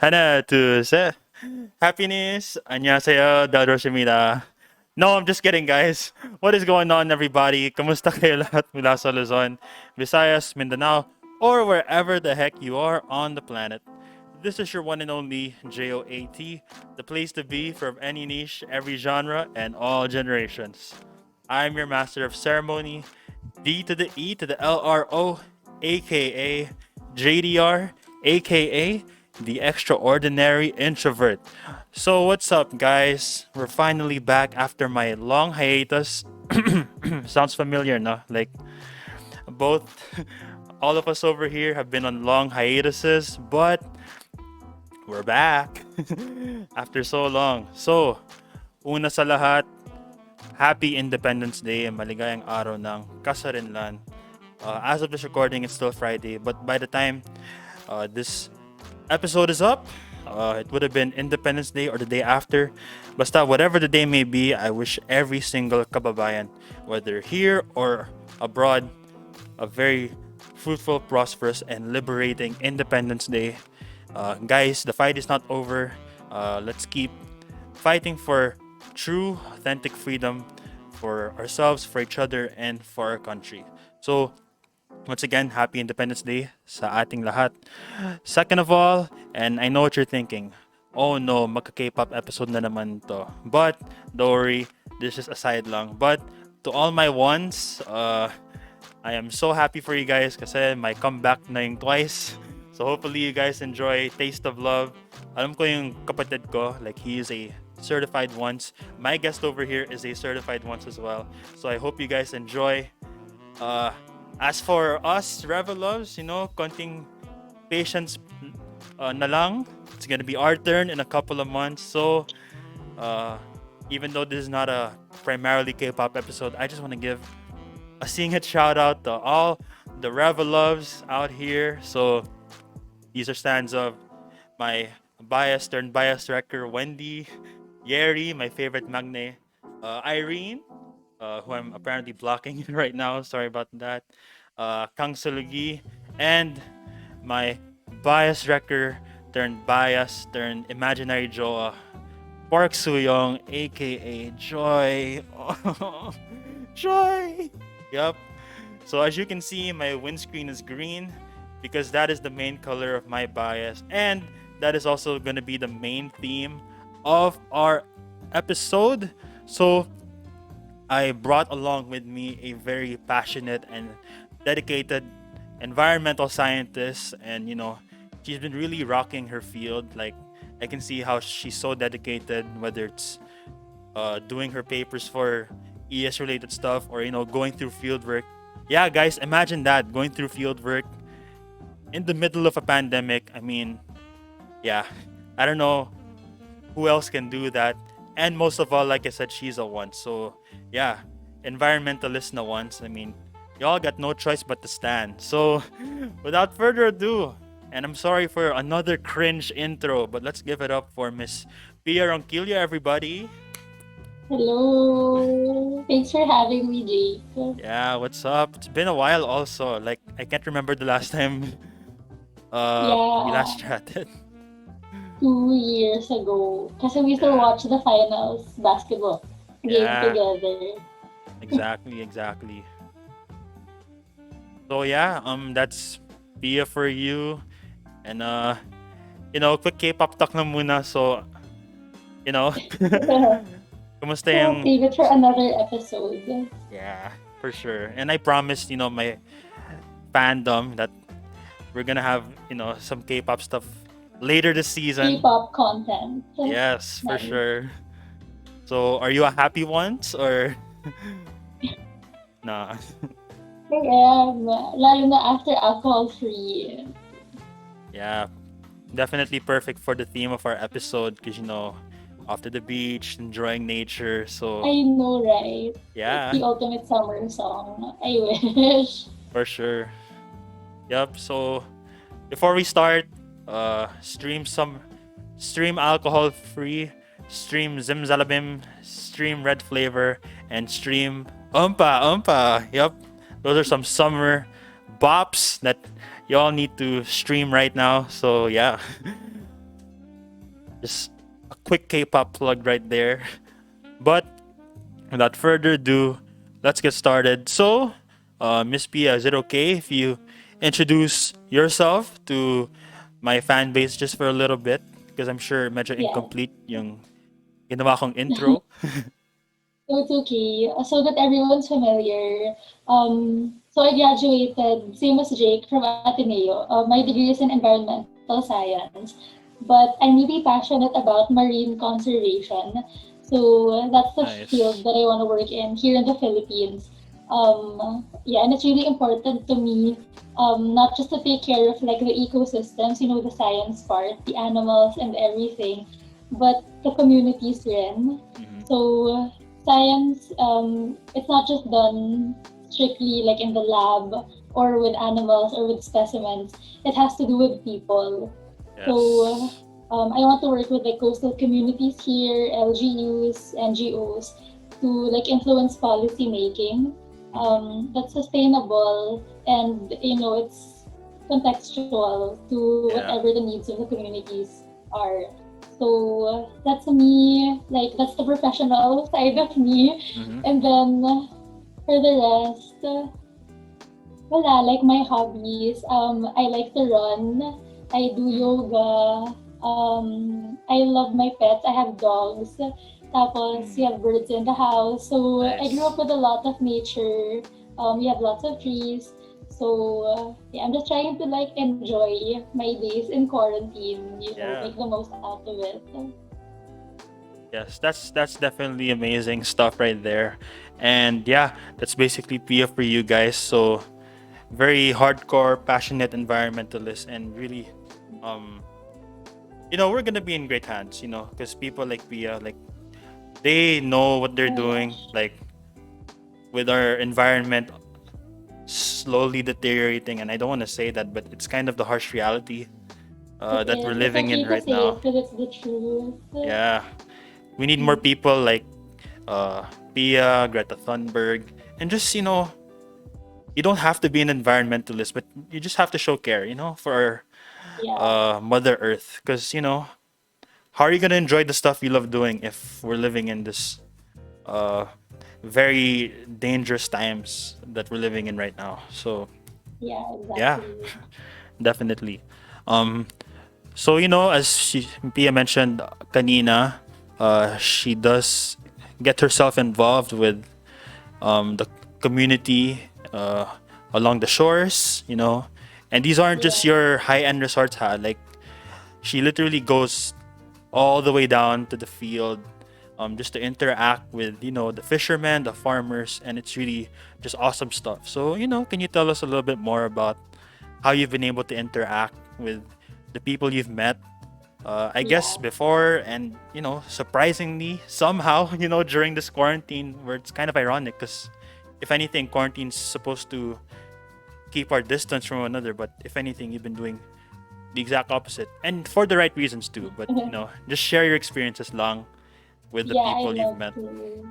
하나, 둘, 셋. Happiness. 안녕하세요. 다도shimida. No, I'm just kidding, guys. What is going on, everybody? Kamusta kayo lahat mula sa Luzon, Visayas, Mindanao, or wherever the heck you are on the planet? This is your one and only JOAT, the place to be for any niche, every genre, and all generations. I'm your master of ceremony, D to the E to the LRO, aka JDR, aka the extraordinary introvert. So, what's up, guys? We're finally back after my long hiatus. Sounds familiar, no? Like, both, all of us over here have been on long hiatuses, but we're back after so long. So, una sa lahat, Happy Independence Day, maligayang araw ng kasarinlan. As of this recording, it's still Friday, but by the time this episode is up, it would have been Independence Day or the day after. Basta, whatever the day may be, I wish every single kababayan, whether here or abroad, a very fruitful, prosperous, and liberating Independence Day. Guys, the fight is not over. Let's keep fighting for true, authentic freedom for ourselves, for each other, and for our country. So, once again, happy Independence Day sa ating lahat. Second of all, and I know what you're thinking, oh no, magka-K-pop episode na naman to. But, don't worry, this is aside lang. But, to all my ones, I am so happy for you guys kasi my comeback na yung twice. So hopefully you guys enjoy Taste of Love. Alam ko yung kapatid ko, like he is a certified once. My guest over here is a certified once as well. So I hope you guys enjoy. As for us, Revel Loves, konting patience na lang. It's gonna be our turn in a couple of months. So even though this is not a primarily K-pop episode, I just want to give a sing-it shout out to all the Revel Loves out here. So these are stands of my bias turned bias wrecker, Wendy, Yeri, my favorite magne, Irene, who I'm apparently blocking right now. Sorry about that. Kang Sulugi, and my bias wrecker turned bias turned imaginary Joa, Park Suyong, aka Joy. Joy! Yup. So as you can see, my windscreen is green because that is the main color of my bias, and that is also going to be the main theme of our episode. So I brought along with me a very passionate and dedicated environmental scientist, and she's been really rocking her field. Like, I can see how she's so dedicated, whether it's doing her papers for ES related stuff, or going through field work. Yeah, guys, imagine that, going through field work in the middle of a pandemic. I mean, yeah, I don't know who else can do that. And most of all, like I said, she's a one. So yeah, environmentalist na once. I mean, y'all got no choice but to stand. So without further ado, and I'm sorry for another cringe intro, but let's give it up for Miss Pia Ronquillo, everybody. Hello. Thanks for having me, Jake. Yeah, what's up? It's been a while also. Like, I can't remember the last time we Yeah, last chatted. 2 years ago. Kasi we still Yeah. watch the finals basketball game Yeah, together. exactly. So yeah, that's Pia for you. And quick K-pop talk na muna. So, you know, kumusta So, yung save it for another episode. yeah, for sure. And I promised, my fandom that we're gonna have, some K-pop stuff later this season. K-pop content. Yes, for Nice. sure. So, are you a happy once or nah? I am. Lalo na after alcohol-free. Yeah, definitely perfect for the theme of our episode because off to the beach, enjoying nature. So I know, right? It's yeah, the ultimate summer song. I wish. for sure. Yep. So before we start, stream alcohol free, stream Zimzalabim, stream red flavor, and stream Umpa Umpa. Yep. Those are some summer bops that y'all need to stream right now. So yeah. Just a quick K-pop plug right there. But without further ado, let's get started. So, Miss Pia, is it okay if you introduce yourself to my fan base just for a little bit? Because I'm sure medyo Yeah. incomplete yung ginawa kong intro. So it's okay. So that everyone's familiar. So I graduated, same as Jake, from Ateneo. My degree is in environmental science, but I'm really passionate about marine conservation. So that's the field Nice. that I want to work in here in the Philippines. Yeah, and it's really important to me, not just to take care of like the ecosystems, the science part, the animals and everything, but the communities rin. Mhm. So science, it's not just done strictly like in the lab or with animals or with specimens. It has to do with people. So Yes. I want to work with like coastal communities here, LGUs, NGOs, to like influence policy making Mhm. that's sustainable and it's contextual to whatever Yeah. the needs of the communities are. So that's me, like that's the professional side of me. Mhm. And then for the rest, wala, like my hobbies, I like to run, I do Mhm. yoga, I love my pets, I have dogs, tapos we Mhm. have birds in the house. So I grew up Nice. with a lot of nature, we have lots of trees. So yeah, I'm just trying to like enjoy my days in quarantine, Yeah. make the most out of it. Yes, that's definitely amazing stuff right there. And yeah, that's basically Pia for you guys. So very hardcore, passionate environmentalist, and really, um, we're gonna be in great hands. Because people like Pia, like they know what they're Oh my doing. gosh, Like with our environment slowly deteriorating, and I don't want to say that, but it's kind of the harsh reality it that we're is. It's living in okay to right say now. it because it's the truth. Yeah, we need more people like uh, Pia, Greta Thunberg, and just you don't have to be an environmentalist, but you just have to show care, for Yeah, Mother Earth. Because how are you gonna enjoy the stuff you love doing if we're living in this uh, very dangerous times that we're living in right now? So yeah, yeah, exactly. definitely. Um, so as Pia mentioned kanina, she does get herself involved with the community along the shores, and these aren't just Yeah. your high-end resorts, ha. Like she literally goes all the way down to the field, just to interact with the fishermen, the farmers, and it's really just awesome stuff. So can you tell us a little bit more about how you've been able to interact with the people you've met? I guess Yeah. before and surprisingly somehow during this quarantine where it's kind of ironic because if anything quarantine's supposed to keep our distance from one another, but if anything you've been doing the exact opposite and for the right reasons too. But just share your experiences long with the Yeah, I people you've love met. to.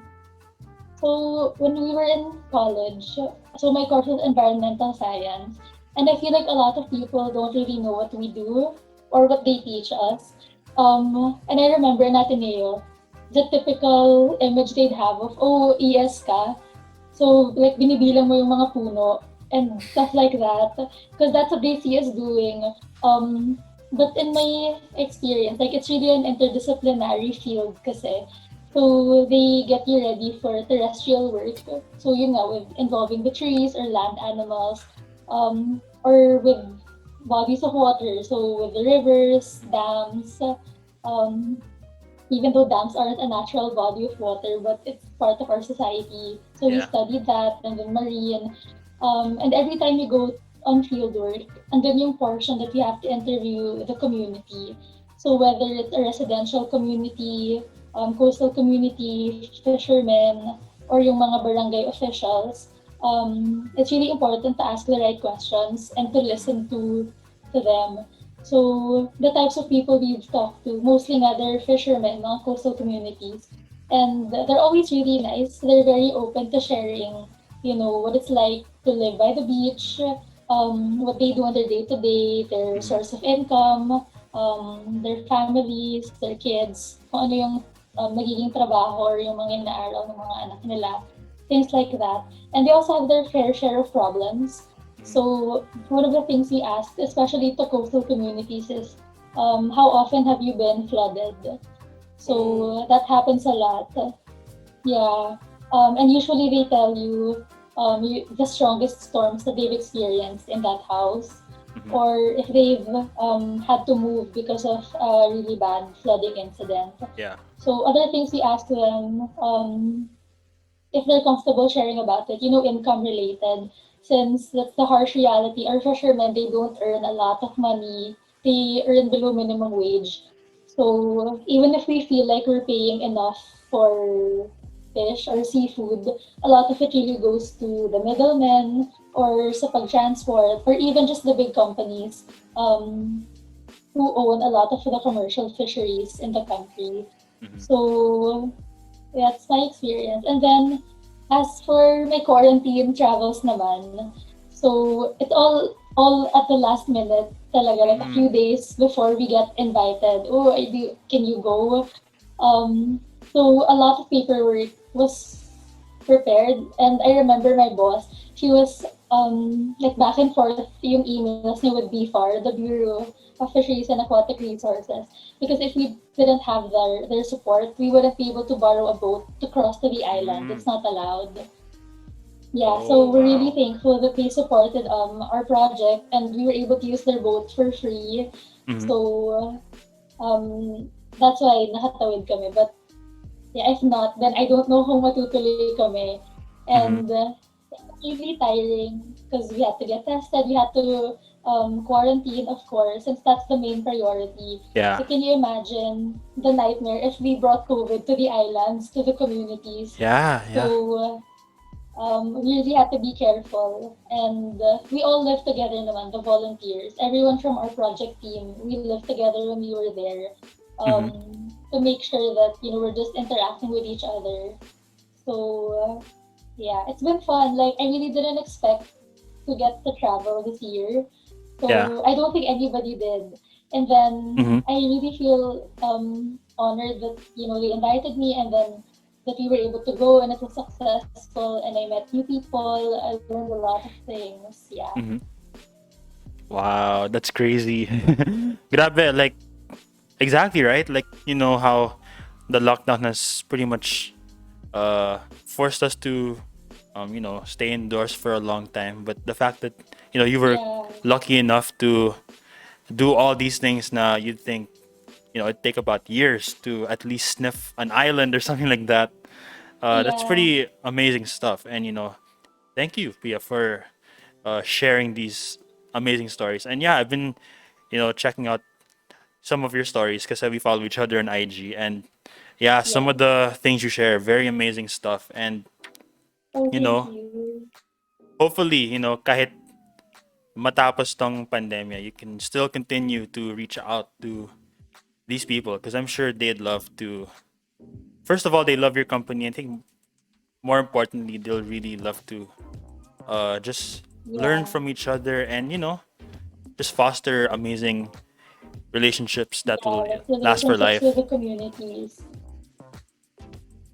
So when we were in college, so my course was environmental science, and I feel like a lot of people don't really know what we do or what they teach us. And I remember in Ateneo, the typical image they'd have of, oh, ES ka. So, like, binibilang mo yung mga puno and stuff like that. Because that's what they see us doing. But in my experience, like, it's really an interdisciplinary field kasi. So, they get you ready for terrestrial work. So, yun nga, with involving the trees or land animals, or with bodies of water. So, with the rivers, dams, um, even though dams aren't a natural body of water, but it's part of our society. So we Yeah. studied that and then marine. And every time you go on field work, and then yung portion that you have to interview the community. So whether it's a residential community, coastal community, fishermen, or yung mga barangay officials, it's really important to ask the right questions and to Mhm. listen to them. So the types of people we've talked to, mostly nga they're fishermen, mga coastal communities. And they're always really nice. They're very open to sharing, what it's like to live by the beach, what they do on their day to day, their Mhm. source of income. their families, their kids, kung ano yung nagiging trabaho or yung mga inaaral ng mga anak nila, things like that. And they also have their fair share of problems. So one of the things we asked, especially to coastal communities, is how often have you been flooded? So that happens a lot. Yeah. And usually they tell you, the strongest storms that they've experienced in that house, Mhm. or if they've had to move because of a really bad flooding incident. Yeah. So other things we ask them, if they're comfortable sharing about it, income related. Since that's the harsh reality, our fishermen, they don't earn a lot of money. They earn below minimum wage. So even if we feel like we're paying enough for fish or seafood, a lot of it really goes to the middlemen or sa pag-transport or even just the big companies who own a lot of the commercial fisheries in the country. Mhm. So that's my experience. And then, as for my quarantine travels naman, so it's all at the last minute talaga, like a few Mm. days before we get invited. Oh, can you go? So a lot of paperwork was prepared, and I remember my boss. She was like back and forth yung emails niya with BFAR, the Bureau of Fisheries and Aquatic Resources, because if we didn't have their support, we wouldn't be able to borrow a boat to cross to the island. Mm. It's not allowed. Yeah, Oh, so we're really wow. thankful that they supported our project and we were able to use their boat for free. Mhm. So that's why nakatawid kami. But yeah, if not, then I don't know kung matutuloy kami. And Mhm. it's really tiring because we had to get tested, we had to quarantine, of course, since that's the main priority. Yeah. So can you imagine the nightmare if we brought COVID to the islands, to the communities? Yeah, yeah. So we really had to be careful. And we all lived together naman, the volunteers. Everyone from our project team, we lived together when we were there Mhm. to make sure that, we're just interacting with each other. So, yeah, it's been fun. Like, I really didn't expect to get to travel this year. Yeah. So, I don't think anybody did. And then Mhm. I really feel honored that, they invited me and then that we were able to go and it was successful and I met new people. I learned a lot of things. Yeah. Mhm. Wow, that's crazy. Grabe, like exactly right. Like you know how the lockdown has pretty much forced us to stay indoors for a long time. But the fact that you were Yeah. lucky enough to do all these things now, you'd think it'd take about years to at least sniff an island or something like that. That's Yeah. pretty amazing stuff. And thank you, Pia, for sharing these amazing stories. And yeah, I've been checking out some of your stories because we follow each other on IG. And yeah, some of Yes. the things you share, very amazing stuff. And Oh, you thank know, you. hopefully, kahit matapos tong pandemia, you can still continue to reach out to these people because I'm sure they'd love to. First of all, they love your company. I think more importantly, they'll really love to just learn Yeah. from each other and just foster amazing relationships that Yeah, will like last for relationships with life. the communities.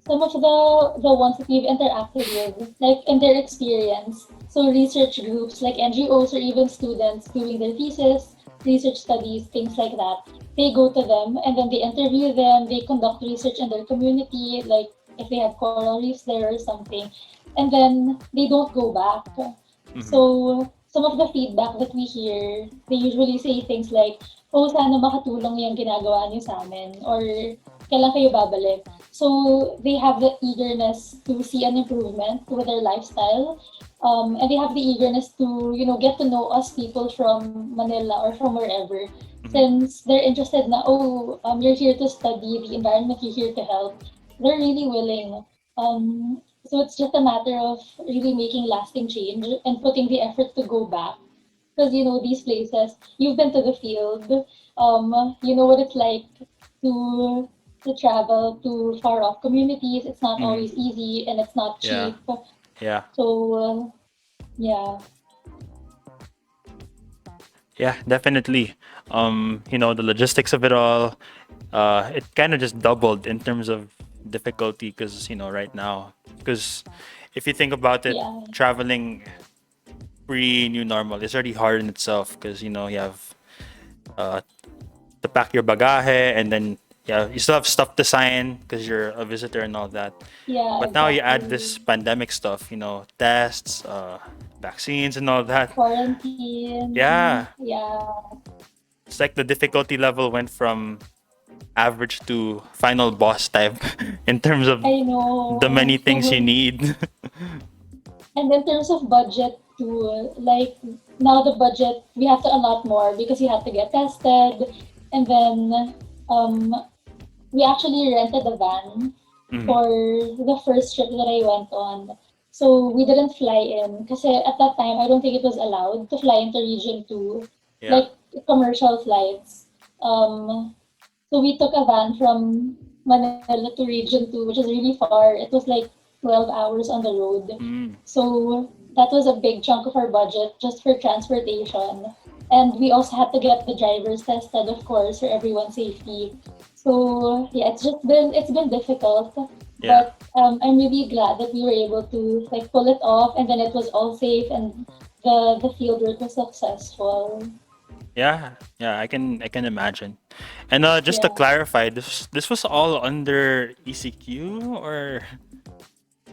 Some of the ones that we've interacted with, like in their experience. So research groups like NGOs or even students doing their thesis, research studies, things like that. They go to them and then they interview them, they conduct research in their community, like if they have coral reefs there or something. And then they don't go back. Hmm. So some of the feedback that we hear, they usually say things like, oh, sana makatulong yung ginagawa niyo sa amin, or kailan kayo babalik? So they have the eagerness to see an improvement with their lifestyle. And they have the eagerness to, get to know us people from Manila or from wherever. Hmm. Since they're interested na, oh, you're here to study the environment, you're here to help. They're really willing. So it's just a matter of really making lasting change and putting the effort to go back. Because, these places, you've been to the field, you know what it's like to travel to far off communities. It's not Hmm. always easy and it's not Yeah, cheap. yeah, So yeah, yeah, definitely. The logistics of it all, it kind of just doubled in terms of difficulty because right now, because if you think about it, Yeah. traveling pre new normal is already hard in itself because you have uh, to pack your bagahe, and then yeah, you still have stuff to sign because you're a visitor and all that. Yeah, But now you add exactly. this pandemic stuff, tests, vaccines, and all that. Quarantine. Yeah, Yeah. it's like the difficulty level went from average to final boss type in terms of I the many know. things you need. And in terms of budget too, like now the budget we have to allot more because you have to get tested, and then um we actually rented a van Mhm. for the first trip that I went on. So we didn't fly in because at that time I don't think it was allowed to fly into Region 2, Yeah, like commercial flights. So we took a van from Manila to Region 2, which is really far. It was like 12 hours on the road. mm. So that was a big chunk of our budget just for transportation. And we also had to get the drivers tested, of course, for everyone's safety. So yeah, it's been difficult, Yeah, but I'm really glad that we were able to like pull it off, and then it was all safe, and the field work was successful. yeah. I can imagine. And just to Yeah. clarify, this was all under ECQ or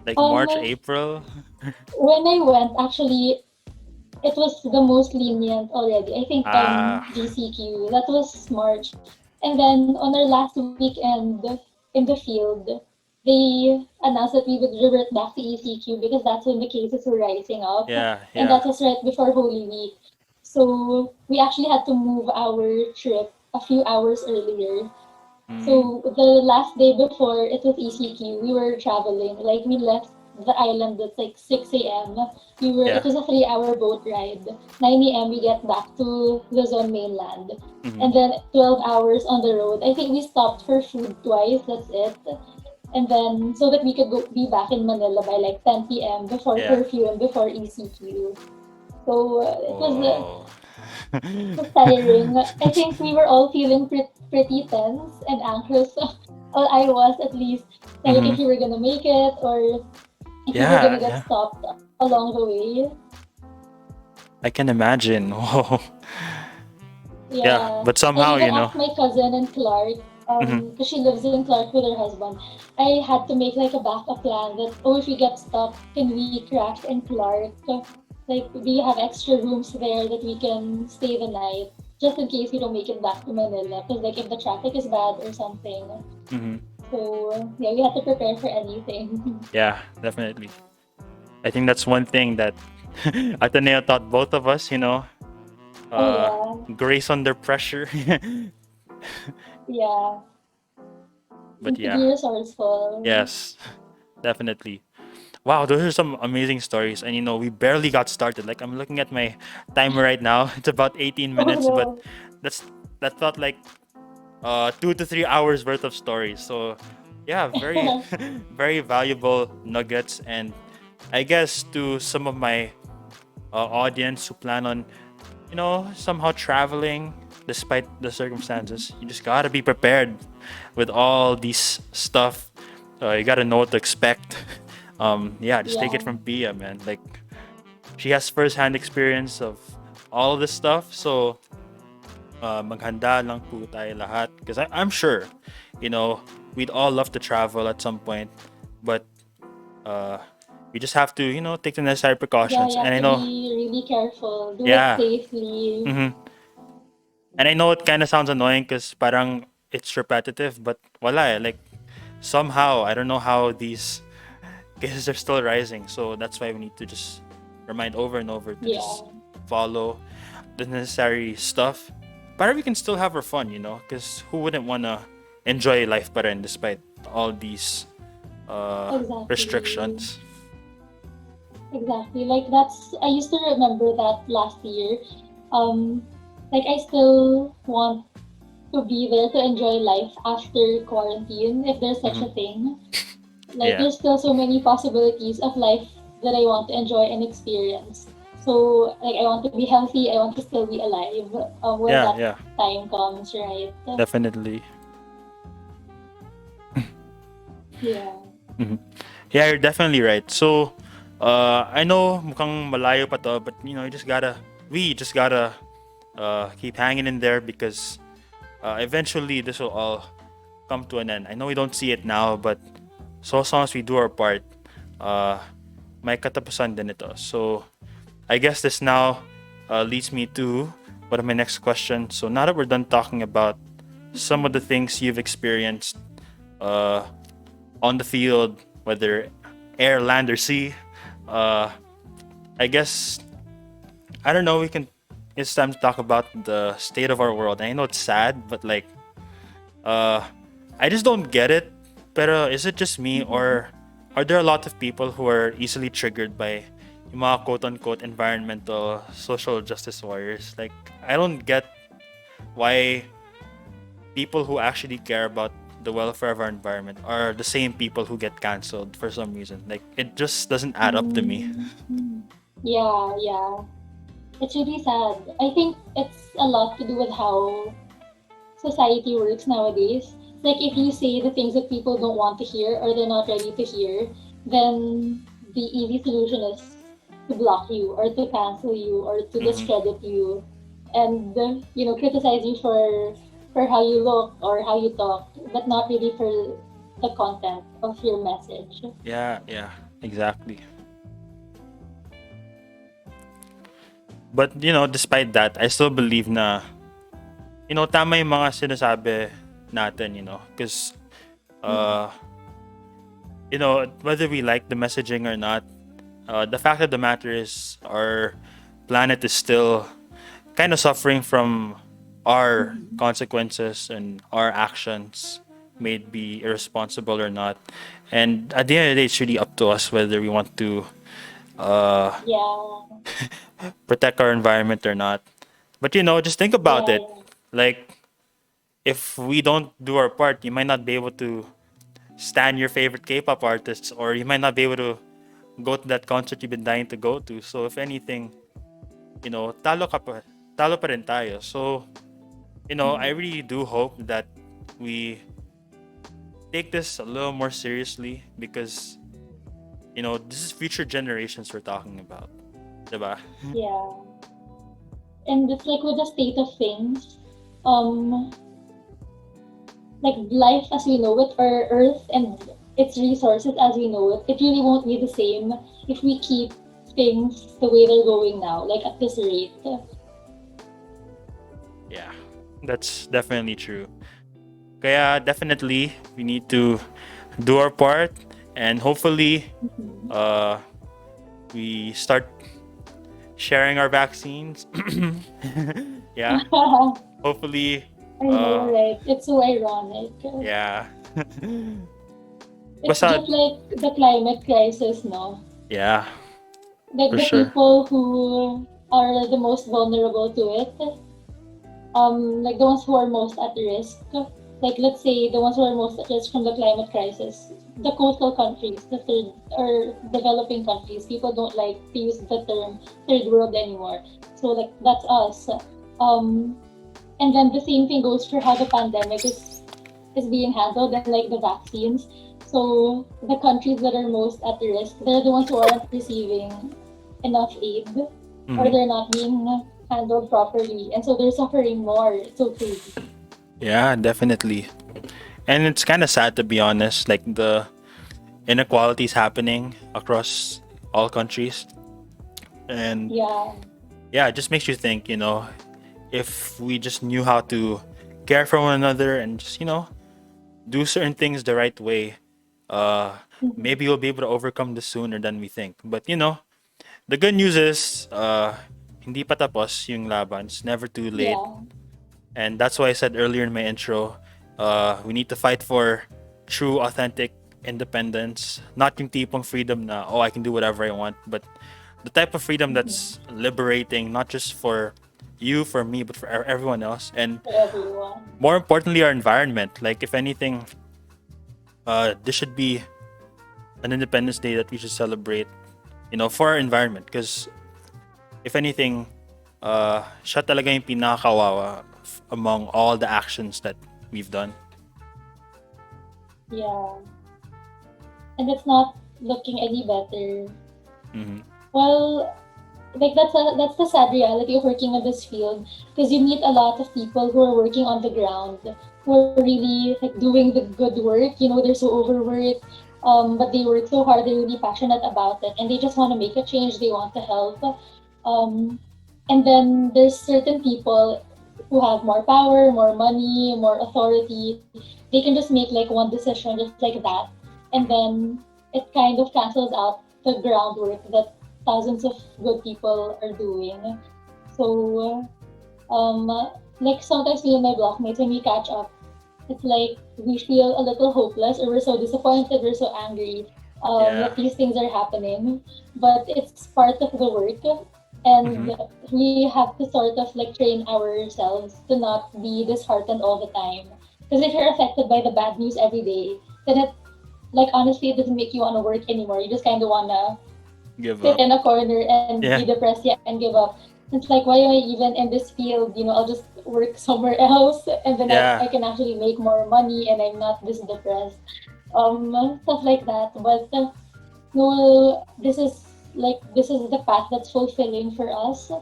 like March, Um, April. when I went, actually, it was the most lenient already. I think Ah, GCQ, that was March. And then on our last weekend in the field, they announced that we would revert back to ECQ because that's when the cases were rising up. yeah, And yeah. that was right before Holy Week. So we actually had to move our trip a few hours earlier. Mm, So the last day before it was ECQ, we were traveling. Like we left the island at like 6 a.m. It yeah. was a 3 hour boat ride. 9 a.m. we get back to Luzon mainland. Hmm. And then 12 hours on the road. I think we stopped for food twice, that's it. And then so that we could be back in Manila by like 10 p.m. before Yeah. curfew and before ECQ. So Whoa. it was tiring. I think we were all feeling pretty tense and anxious. Well, I was at least like Hmm. if you were gonna make it or if you were Yeah, gonna get yeah. stopped along the way. I can imagine. Whoa. Yeah, Yeah, but I somehow, even asked my cousin in Clark, hmm, because she lives in Clark with her husband. I had to make like a backup plan that oh, if we get stuck, can we crash in Clark? Like, do you have extra rooms there that we can stay the night, just in case we don't make it back to Manila? Because like if the traffic is bad or something. hmm, So yeah, we had to prepare for anything. yeah, definitely. I think that's one thing that Ateneo taught both of us. Oh Uh, yeah, grace under pressure. yeah. But To be yeah, resourceful. yes, definitely. Wow, those are some amazing stories. And we barely got started. Like I'm looking at my timer right now. It's about 18 Oh minutes, but no. that's that felt like 2 to 3 hours worth of stories. So yeah, very very valuable nuggets. And I guess to some of my audience who plan on somehow traveling despite the circumstances, you just gotta be prepared with all these stuff. You gotta know what to expect. Yeah, just take it Yeah. from Pia, man. Like she has first-hand experience of all of this stuff. So maghanda lang po tayo lahat. Because I'm sure, you know, we'd all love to travel at some point, but uh, we just have to, take the necessary Yeah, precautions. you And have I to know, be really careful. Do it yeah, safely. hmm and I know it kind of sounds annoying because parang it's repetitive, but wala eh. Like somehow, I don't know how these cases are still rising. So that's why we need to just remind over and over to just Yeah. follow the necessary stuff. But we can still have our fun, because who wouldn't want to enjoy life pa rin despite all these Exactly. restrictions? Exactly. Like I used to remember that last year. Um, like I still want to be there to enjoy life after quarantine, if there's such Hmm. a thing. Like Yeah. there's still so many possibilities of life that I want to enjoy and experience. So like I want to be healthy, I want to still be alive when Yeah, that yeah, time comes, right? definitely. Yeah. Mhm. Yeah, you're definitely right. So, I know mukhang malayo pa to, but you know, we just gotta keep hanging in there because eventually this will all come to an end. I know we don't see it now, but so as long as we do our part, uh, may katapusan din ito. So, I guess this now leads me to what are my next question. So now that we're done talking about some of the things you've experienced uh, on the field, whether air, land, or sea, uh, I guess I don't know. We can. It's time to talk about the state of our world. I know it's sad, but like, uh, I just don't get it. Pero is it just me, Mhm. or are there a lot of people who are easily triggered by yung mga quote-unquote environmental social justice warriors? Like, I don't get why people who actually care about the welfare of our environment are the same people who get canceled for some reason. Like, it just doesn't add up to me. Mm. Yeah, yeah. It's really sad. I think it's a lot to do with how society works nowadays. Like if you say the things that people don't want to hear or they're not ready to hear, then the easy solution is to block you or to cancel you or to Mm-hmm. discredit you and criticize you for how you look or how you talk, but not really for the content of your message. Yeah, yeah, exactly. But you know, despite that, I still believe na tama yung mga sinasabi natin, because Mm. uh, whether we like the messaging or not, the fact of the matter is our planet is still kind of suffering from our Mhm. consequences and our actions, may it be irresponsible or not. And at the end of the day, it's really up to us whether we want to uh, Yeah, protect our environment or not. But just think about yeah, it. Like, if we don't do our part, you might not be able to stand your favorite K-pop artists, or you might not be able to go to that concert you've been dying to go to. So if anything, talo pa rin tayo. So I yeah. really do hope that we take this a little more seriously because this is future generations we're talking about, diba? Yeah. And it's like with the state of things, um, like life as we know it, or Earth and its resources as we know it, it really won't be the same if we keep things the way they're going now, like at this rate. Yeah, that's definitely true. Kaya definitely we need to do our part, and hopefully Mhm. uh, we start sharing our vaccines. Yeah, hopefully. I know, Uh, right? It's so ironic. yeah. It's Basta, just like the climate crisis, no? yeah, Like for the sure. people who are the most vulnerable to it, like the ones who are most at risk, like let's say the ones who are most at risk from the climate crisis, the coastal countries, the third or developing countries, people don't like to use the term third world anymore. So like that's us. Um, and then the same thing goes for how the pandemic is being handled and like the vaccines. So the countries that are most at risk, they're the ones who aren't receiving enough aid or Hmm. they're not being handled properly. And so they're suffering more. It's so crazy. Yeah, definitely. And it's kind of sad to be honest. Like the inequalities happening across all countries, and Yeah. yeah, it just makes you think. If we just knew how to care for one another and just do certain things the right way, uh, Mhm. maybe we'll be able to overcome this sooner than we think. But the good news is, hindi pa tapos yung laban. It's never too late. Yeah. And that's why I said earlier in my intro, we need to fight for true, authentic independence. Not yung tipong freedom na, oh, I can do whatever I want, but the type of freedom Mhm. that's liberating, not just for you, for me, but for everyone else. And For everyone. more importantly, our environment. Like, if anything, this should be an Independence Day that we should celebrate, for our environment. Because if anything, siya talaga yung pinakawawa among all the actions that we've done. Yeah. And it's not looking any better. Mm-hmm. Well, like that's the sad reality of working in this field, because you meet a lot of people who are working on the ground, who are really like doing the good work. You know, they're so overworked, but they work so hard. They're really passionate about it, and they just want to make a change. They want to help. Um, and then there's certain people who have more power, more money, more authority. They can just make like one decision just like that, and then it kind of cancels out the groundwork that thousands of good people are doing. So, um, like sometimes me and my blockmates, when we catch up, it's like we feel a little hopeless, or we're so disappointed, we're so angry Yeah. that these things are happening. But it's part of the work, and Mm-hmm. we have to sort of like train ourselves to not be disheartened all the time. Because if you're affected by the bad news every day, then it like honestly it doesn't make you want to work anymore. You just kind of wanna Give sit up. in a corner and be Yeah. depressed, yeah, and give up. It's like, why am I even in this field? You know, I'll just work somewhere else, and then Yeah. I can actually make more money and I'm not this depressed. Stuff like that. But no, this is the path that's fulfilling for us,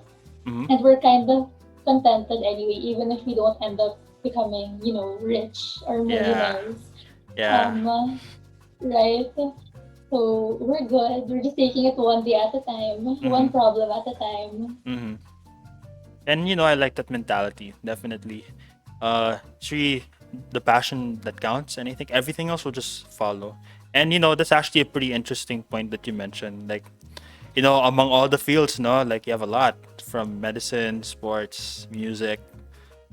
Mm-hmm. and we're kind of contented anyway, even if we don't end up becoming, you know, rich or Yeah. millionaires. Yeah. Um, right? So we're good. We're just taking it one day at a time, Mm-hmm. one problem at a time. Mm-hmm. And I like that mentality, definitely. It's really the passion that counts, and I think everything else will just follow. And that's actually a pretty interesting point that you mentioned. Like, among all the fields, no, like you have a lot from medicine, sports, music,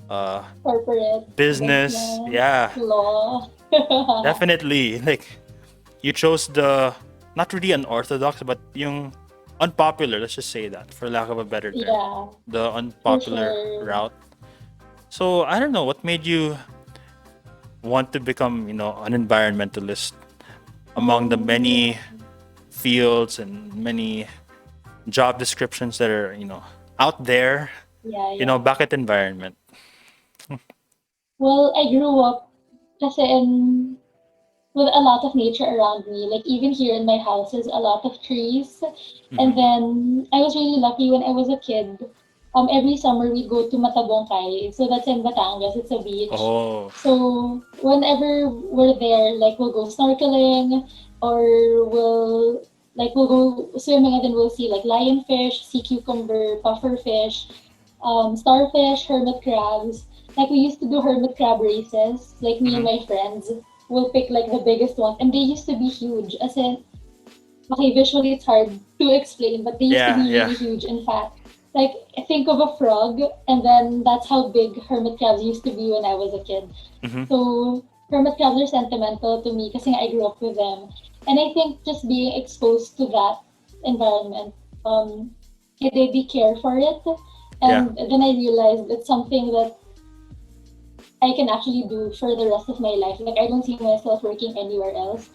uh, Corporate, business. business, Yeah, law. definitely. Like you chose the not really unorthodox, but yung unpopular. Let's just say that, for lack of a better term, Yeah, the for unpopular sure. route. So I don't know what made you want to become, an environmentalist among the many Oh, fields and many job descriptions that are, out there. yeah, yeah. Bakit environment? Well, I grew up kasi with a lot of nature around me. Like even here in my house, there's a lot of trees. Mm-hmm. And then I was really lucky when I was a kid. Every summer we'd go to Matabongkay. So that's in Batangas. It's a beach. Oh, So whenever we're there, like we'll go snorkeling, or we'll go swimming, and then we'll see like lionfish, sea cucumber, pufferfish, starfish, hermit crabs. Like we used to do hermit crab races, like me and mm-hmm. my friends will pick like the biggest ones, and they used to be huge. As in, okay, visually it's hard to explain, but they used to Yeah, be yeah. really huge. In fact, like think of a frog, and then that's how big hermit crabs used to be when I was a kid. Mm-hmm. So hermit crabs are sentimental to me because I grew up with them, and I think just being exposed to that environment, it made me care for it, Yeah. and then I realized it's something that I can actually do for the rest of my life. Like I don't see myself working anywhere else.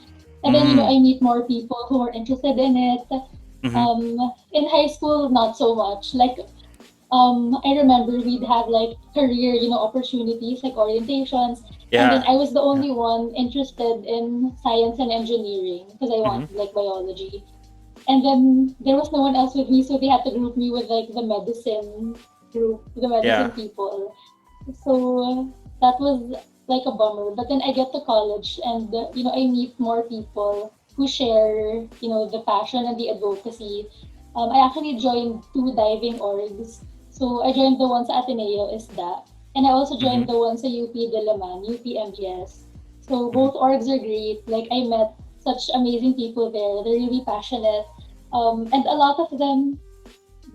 And then Mm. I meet more people who are interested in it. Mm-hmm. In high school, not so much. Like I remember we'd have like career, opportunities like orientations, and then Yeah. I was the Yeah. only one interested in science and engineering because I Mm-hmm. wanted like biology. And then there was no one else with me, so they had to group me with like the medicine group, the Yeah. medicine people. So that was like a bummer. But then I get to college, and I meet more people who share the passion and the advocacy. I actually joined two diving orgs. So I joined the ones at Ateneo ISDA, and I also Mm-hmm. joined the ones at UP Diliman, UP MBS. So Mm-hmm. both orgs are great. Like I met such amazing people there. They're really passionate, and a lot of them,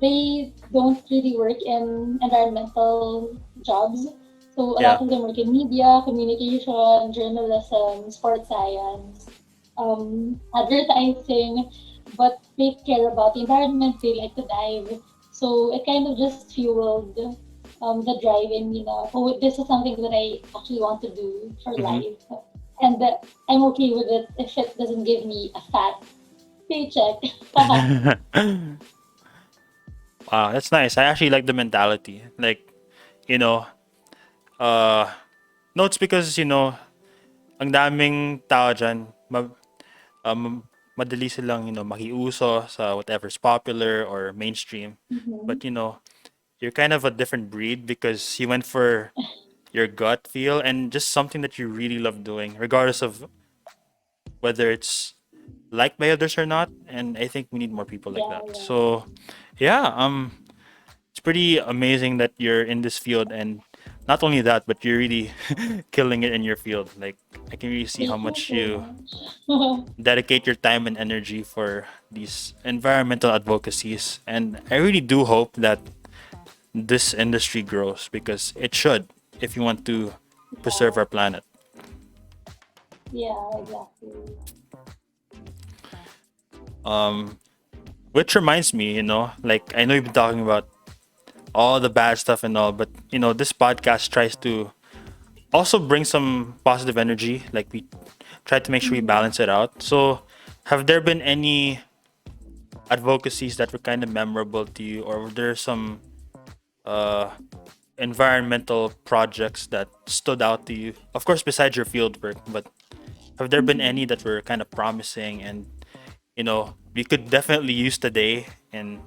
they don't really work in environmental jobs. So a lot Yeah. of them work in media, communication, journalism, sports science, advertising, but they care about the environment. They like to dive. So it kind of just fueled the drive in me now. Oh, this is something that I actually want to do for Mm-hmm. life. And I'm okay with it if it doesn't give me a fat paycheck. Wow, that's nice. I actually like the mentality. Like, you know, uh, no, it's because, ang daming tao dyan, madali silang, makiuso sa whatever's popular or mainstream. Mhm. But, you're kind of a different breed because you went for your gut feel and just something that you really love doing, regardless of whether it's liked by others or not. And I think we need more people like Yeah, that. yeah, So, yeah, it's pretty amazing that you're in this field, and not only that, but you're really killing it in your field. Like, I can really see how thank you much so you much. dedicate your time and energy for these environmental advocacies. And I really do hope that this industry grows because it should if you want to preserve Yeah, our planet. yeah, exactly. Um, which reminds me, like I know you've been talking about all the bad stuff and all, but this podcast tries to also bring some positive energy. Like we try to make sure we Mhm. balance it out. So, have there been any advocacies that were kind of memorable to you, or were there some uh, environmental projects that stood out to you? Of course, besides your field work, but have there been any Mhm. that were kind of promising and we could definitely use today in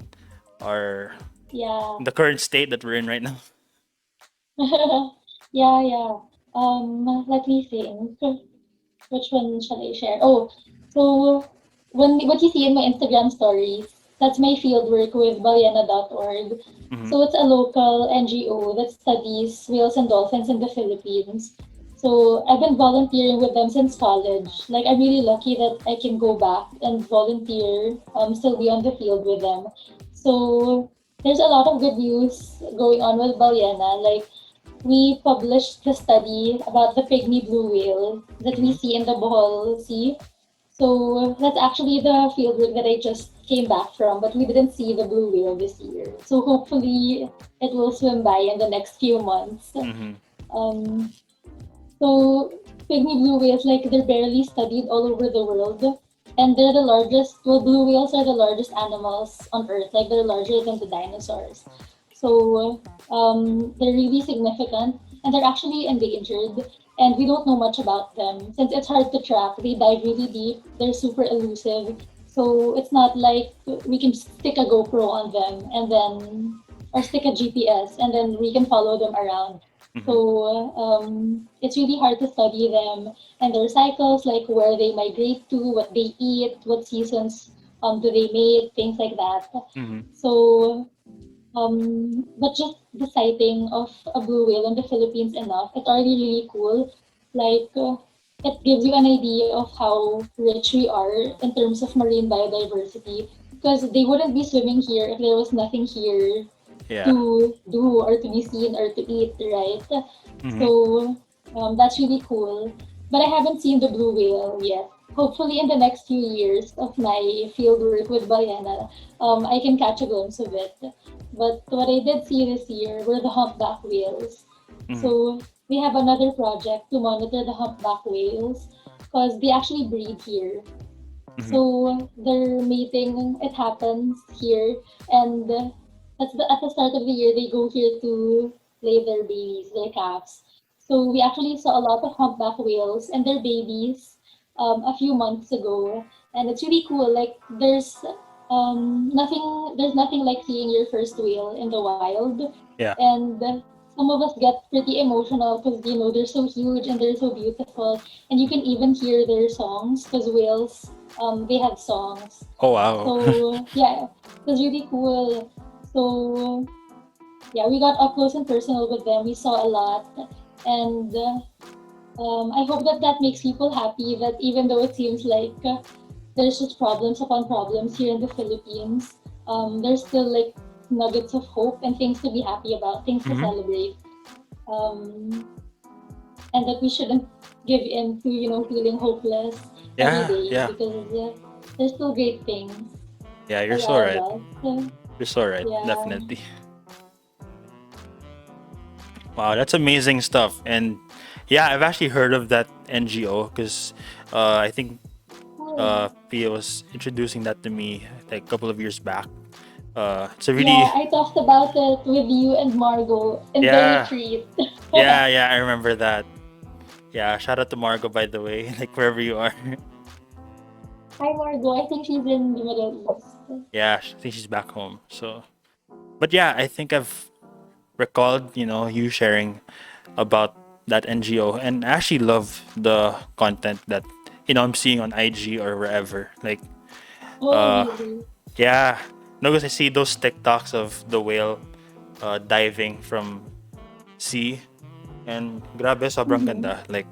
our Yeah. in the current state that we're in right now? Yeah, yeah. Let me think. Which one shall I share? Oh, so when what you see in my Instagram stories, that's my fieldwork with Baliana.org. Mm-hmm. So it's a local NGO that studies whales and dolphins in the Philippines. So I've been volunteering with them since college. Like I'm really lucky that I can go back and volunteer, still be on the field with them. So there's a lot of good news going on with Baliana. Like we published the study about the pygmy blue whale that we Mm-hmm. see in the Bohol Sea. So that's actually the fieldwork that I just came back from, but we didn't see the blue whale this year. So hopefully it will swim by in the next few months. Mm-hmm. Um, so pygmy blue whales, like they're barely studied all over the world. And they're the largest, well, blue whales are the largest animals on Earth. Like they're larger than the dinosaurs. So they're really significant and they're actually endangered. And we don't know much about them. Since it's hard to track, they dive really deep, they're super elusive. So it's not like we can stick a GoPro on them and then, or stick a GPS and then we can follow them around. Mm-hmm. So it's really hard to study them and their cycles, like where they migrate to, what they eat, what seasons do they mate, things like that. Mm-hmm. So, but just the sighting of a blue whale in the Philippines enough, it's already really cool. Like, it gives you an idea of how rich we are in terms of marine biodiversity because they wouldn't be swimming here if there was nothing here Yeah. to do or to be seen or to eat, right? Mm-hmm. So that's really cool. But I haven't seen the blue whale yet. Hopefully, in the next few years of my field work with Bayana, I can catch a glimpse of it. But what I did see this year were the humpback whales. Mm-hmm. So we have another project to monitor the humpback whales because they actually breed here. Mm-hmm. So their mating it happens here, and at the start of the year they go here to lay their babies, their calves. So we actually saw a lot of humpback whales and their babies a few months ago, and it's really cool. Like there's nothing like seeing your first whale in the wild, Yeah. and some of us get pretty emotional because they're so huge and they're so beautiful, and you can even hear their songs because whales they have songs. Oh wow. So yeah, it was really cool. So yeah, we got up close and personal with them. We saw a lot, and I hope that that makes people happy. That even though it seems like there's just problems upon problems here in the Philippines, there's still like nuggets of hope and things to be happy about, things to Mm-hmm. celebrate, um, and that we shouldn't give in to feeling hopeless every Yeah. day Yeah. because there's still great things Yeah. You're so around right. us. You're so right. Yeah. Definitely. Wow, that's amazing stuff. And yeah, I've actually heard of that NGO because I think Oh, Pia was introducing that to me like a couple of years back. It's a really, Yeah, I talked about it with you and Margot in the yeah, retreat. yeah, I remember that. Yeah, shout out to Margot, by the way, like wherever you are. Hi, Margot. I think she's in the Middle East. Yeah, I think she's back home. So, but yeah, I think I've recalled, you sharing about that NGO, and I actually love the content that I'm seeing on IG or wherever. Like, Oh, uh, really? yeah, no, because I see those TikToks of the whale diving from sea, and grabe, sobrang Mm-hmm. ganda. Like,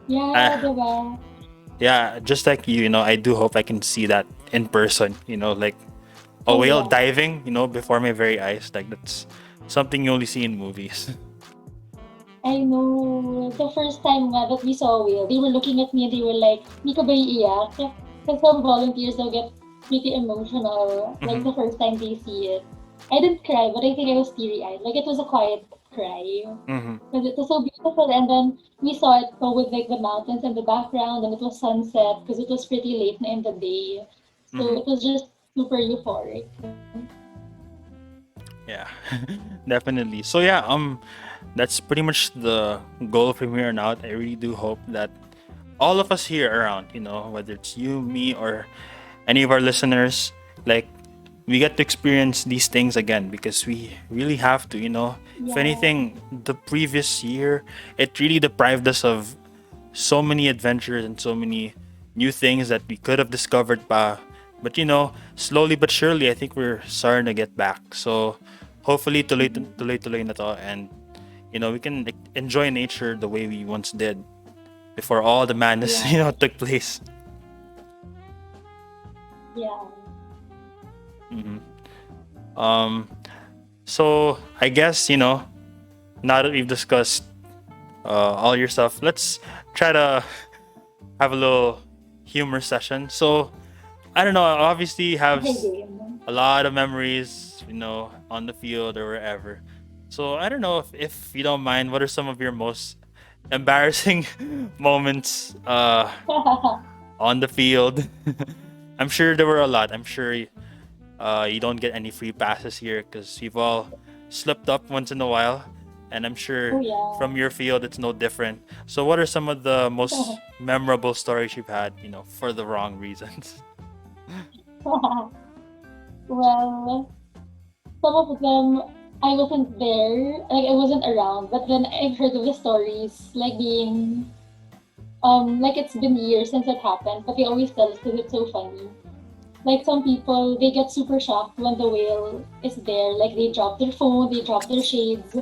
Yeah, ah, diba? yeah, just like you, I do hope I can see that in person. Like a Oh, whale yeah. diving, before my very eyes. Like that's something you only see in movies. I know. The first time nga that we saw a whale, they were looking at me and they were like, "Di ka ba iiyak?" Because some volunteers will get pretty emotional, like Hmm. the first time they see it. I didn't cry, but I think I was teary-eyed. Like, it was a quiet cry. Hmm. Because it was so beautiful. And then we saw it go with like the mountains in the background, and it was sunset because it was pretty late in the day. Hmm. So it was just super euphoric. Yeah, definitely. So yeah, that's pretty much the goal from here on out. I really do hope that all of us here around, whether it's you, me, or any of our listeners, like we get to experience these things again because we really have to. If Yeah. anything, the previous year it really deprived us of so many adventures and so many new things that we could have discovered pa. But slowly but surely, I think we're starting to get back. So hopefully, Mhm. tuloy na to, and we can like, enjoy nature the way we once did before all the madness Yeah. took place. Yeah. Hmm. Um, so I guess now that we've discussed all your stuff, let's try to have a little humor session. So I don't know. Obviously, you have Game. a lot of memories, on the field or wherever. So I don't know if you don't mind, what are some of your most embarrassing moments on the field? I'm sure there were a lot. I'm sure you don't get any free passes here because you've all slipped up once in a while, and I'm Oh sure yeah. from your field it's no different. So what are some of the most memorable stories you've had, for the wrong reasons? Well, some of them I wasn't there, like I wasn't around, but then I've heard of the stories like being like it's been years since it happened, but they always tell us because it's so funny. Like some people, they get super shocked when the whale is there. Like they drop their phone, they drop their shades,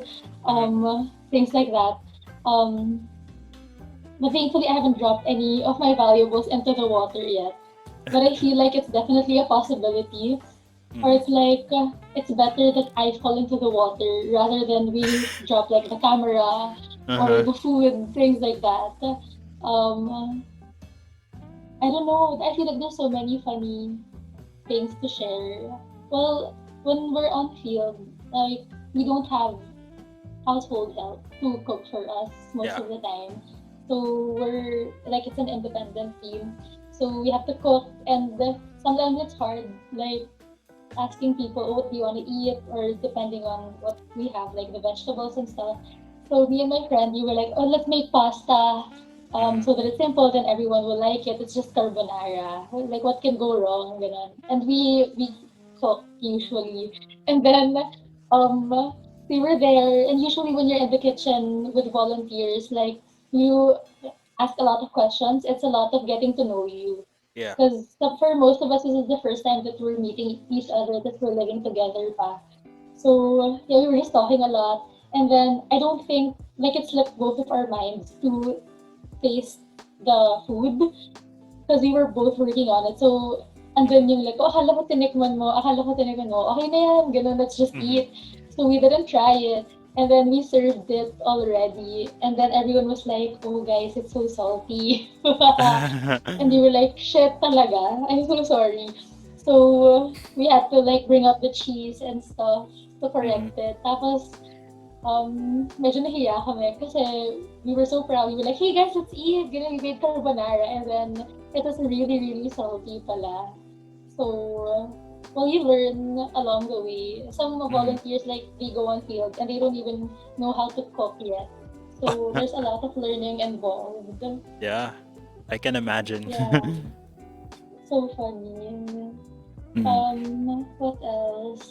Hmm. things like that. Um, but thankfully, I haven't dropped any of my valuables into the water yet. But I feel like it's definitely a possibility. Or Hmm. it's like it's better that I fall into the water rather than we drop like the camera or Uh-huh. the food, things like that. Um, I don't know. I feel like there's so many funny things to share. Well, when we're on field, like we don't have household help to cook for us most Yeah. of the time. So we're like it's an independent team. So we have to cook and sometimes it's hard like asking people, oh, what do you want to eat or depending on what we have, like the vegetables and stuff. So me and my friend, we were like, oh, let's make pasta Hmm. so that it's simple and everyone will like it. It's just carbonara. Like what can go wrong? Ganun. And we cook usually. And then um, we were there. And usually when you're in the kitchen with volunteers, like you ask a lot of questions. It's a lot of getting to know you. Yeah. Because for most of us, this is the first time that we're meeting each other, that we're living together pa. So yeah, we were just talking a lot. And then I don't think like it slipped both of our minds to taste the food because we were both working on it. So and then yung like, oh, akala ko tinikman mo, okay na yan, ganun, let's just Hmm. eat. So we didn't try it. And then we served it already. And then everyone was like, oh guys, it's so salty. And they were like, shit talaga. I'm so sorry. So we had to like bring up the cheese and stuff to Hmm. correct it. Tapos, medyo nahiya kami kasi we were so proud. We were like, hey guys, let's eat. Ganun, we made carbonara. And then it was really, really salty pala. So well, you learn along the way. Some Mhm. volunteers, like, they go on field and they don't even know how to cook yet. So there's a lot of learning involved. Yeah, I can imagine. Yeah, so funny. Mhm. What else?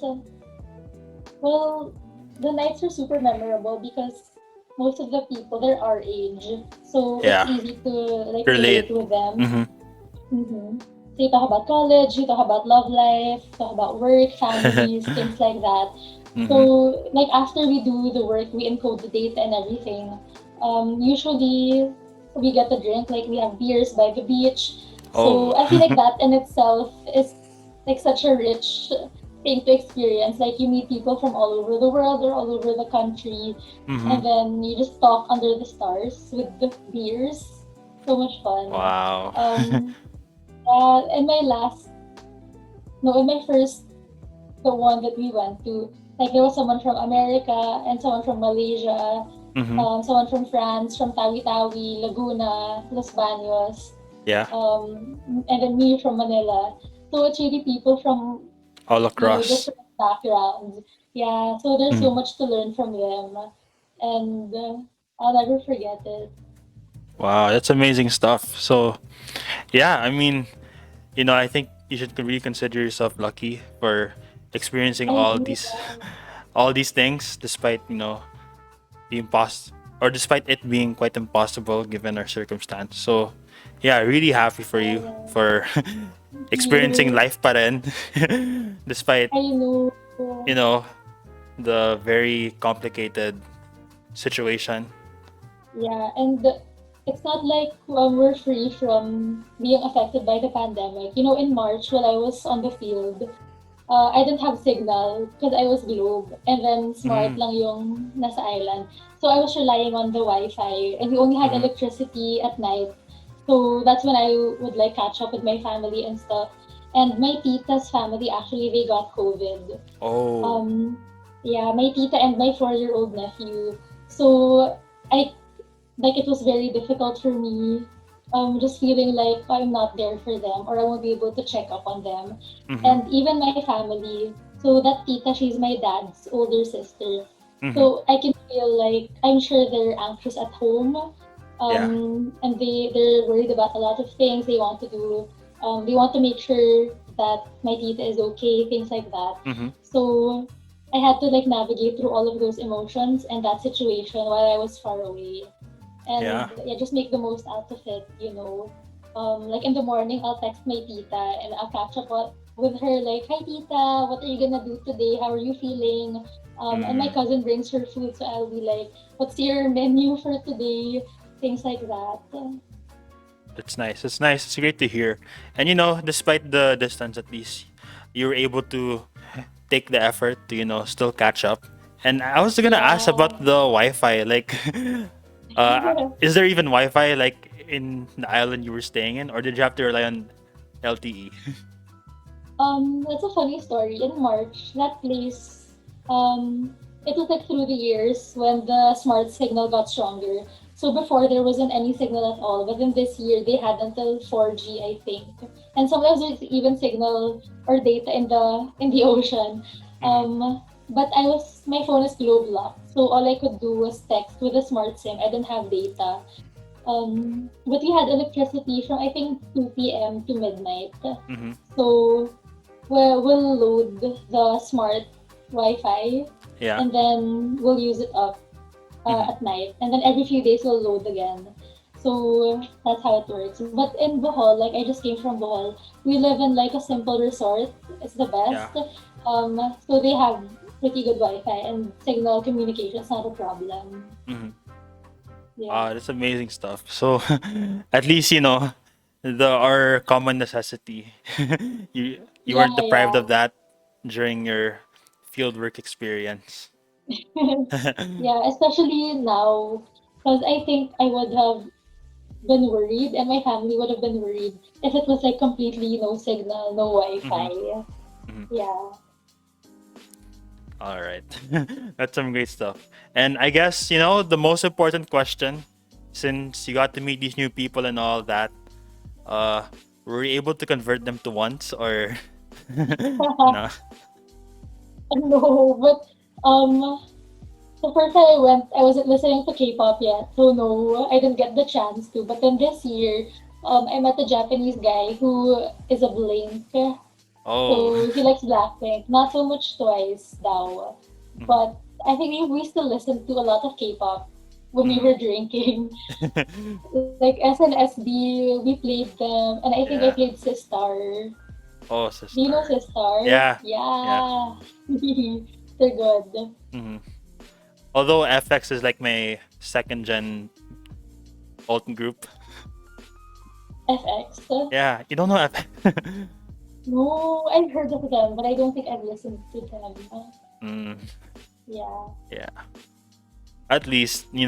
Well, the nights are super memorable because most of the people, they're our age. So it's Yeah, easy to, like, relate. relate with them. Hmm. Mm-hmm. So you talk about college, you talk about love life, talk about work, families, things like that. Hmm. So, like, after we do the work, we encode the data and everything. Usually we get a drink, like we have beers by the beach. Oh. So I feel like that in itself is like such a rich thing to experience. Like, you meet people from all over the world or all over the country, Hmm. and then you just talk under the stars with the beers. So much fun. Wow. Um, and my last, no, in my first, the one that we went to, like, there was someone from America and someone from Malaysia, Hmm. someone from France, from Tawi-Tawi, Laguna, Los Baños, Yeah, and then me from Manila. So it's really people from, all across. different backgrounds. Yeah, so there's so Mhm. much to learn from them, and I'll never forget it. Wow, that's amazing stuff. So, yeah, I mean, I think you should really consider yourself lucky for experiencing I all agree. these all these things despite, the or despite it being quite impossible given our circumstance. So, yeah, really happy for you Yeah, for experiencing you, life pa rin despite, I know. you know, the very complicated situation. Yeah, and it's not like we're free from being affected by the pandemic. In March, while I was on the field, I didn't have signal because I was Globe, and then Smart Mm. lang yung nasa island. So I was relying on the Wi-Fi, and we only had Mhm. electricity at night. So that's when I would, like, catch up with my family and stuff. And my tita's family, actually, they got COVID. Oh. Um, yeah, my tita and my 4-year-old nephew. So I like, it was very difficult for me, just feeling like I'm not there for them or I won't be able to check up on them. Mhm. And even my family, so that tita, she's my dad's older sister. Mhm. So I can feel like I'm sure they're anxious at home, Yeah. and they're worried about a lot of things they want to do. They want to make sure that my tita is okay, things like that. Mhm. So I had to, like, navigate through all of those emotions and that situation while I was far away, Yeah. and yeah, just make the most out of it. Like, in the morning, I'll text my tita and I'll catch up with her, like, "Hi tita, what are you gonna do today? How are you feeling?" And my Mm. cousin brings her food, so I'll be like, "What's your menu for today?" Things like that. That's nice. It's nice. It's great to hear. And despite the distance, at least you were able to take the effort to still catch up. And I was gonna ask Yeah. about the Wi-Fi. Like, is there even Wi-Fi like in the island you were staying in, or did you have to rely on LTE? That's a funny story. In March, that place, it was like through the years when the smart signal got stronger. So before there wasn't any signal at all, but then this year they had until 4G, I think. And sometimes there's even signal or data in the ocean. Hmm. But my phone is globe locked, so all I could do was text with a smart SIM. I didn't have data. But we had electricity from, I think, 2 p.m. to midnight. Hmm. So we'll load the smart Wi-Fi, Yeah. and then we'll use it up Hmm. at night, and then every few days we'll load again. So that's how it works. But in Bohol, like, I just came from Bohol, we live in, like, a simple resort. It's the Yeah. best. So they have pretty good Wi-Fi and signal communication is not a problem. Hmm. Yeah. That's amazing stuff. So at least our common necessity. you Yeah, weren't deprived of yeah. that during your fieldwork experience. Yeah, especially now, because I think I would have been worried and my family would have been worried if it was, like, completely no signal, no Hmm. Wi-Fi. Hmm. Yeah. All right. That's some great stuff. And I guess, the most important question, since you got to meet these new people and all that, uh, were you able to convert them to once or No. No, but the first time I went, I wasn't listening to K-pop yet, so no, I didn't get the chance to. But then this year, I met a Japanese guy who is a Blink, Oh. so he likes Blackpink. Not so much Twice now, Mhm. but I think we still listen to a lot of K-pop when we Mhm. were drinking. Like SNSD, we played them, and I think I Yeah. played Sistar. Oh, Do you know sister. Sistar? Yeah. Yeah. Yeah, they're good. Mhm. Although FX is like my second gen alt group. FX. Yeah, you don't know FX. No, I've heard of them, but I don't think I've listened to them. Mm, Yeah. yeah. At least, you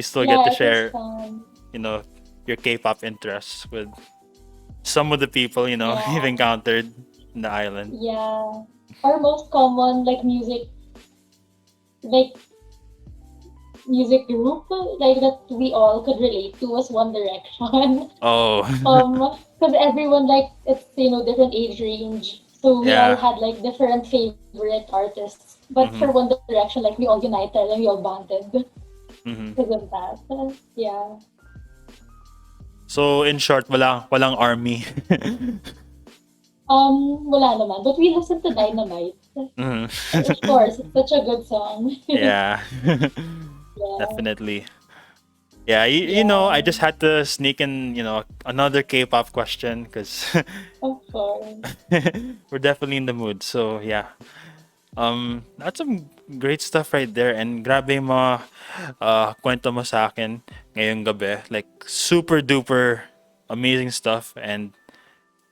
still get to Yeah, it was share, fun. you know, your K-pop interests with some of the people, you've Yeah. encountered in the island. Yeah. Our most common like music group like that we all could relate to was One Direction. Oh, Because everyone like it's different age range, so we all yeah. had like different favorite artists. But for hmm One Direction, like we all united and we all bonded hmm because of that. Yeah. So in short, walang army. Wala naman. But we listened to Dynamite. Mhm. Of course, it's such a good song. Yeah. Yeah, Definitely. Yeah, I yeah, just had to sneak in, another K-pop question because of course. we're definitely in the mood. So yeah, that's some great stuff right there. And grabe yung mga kwento mo sa akin ngayong gabi. Like super duper amazing stuff. And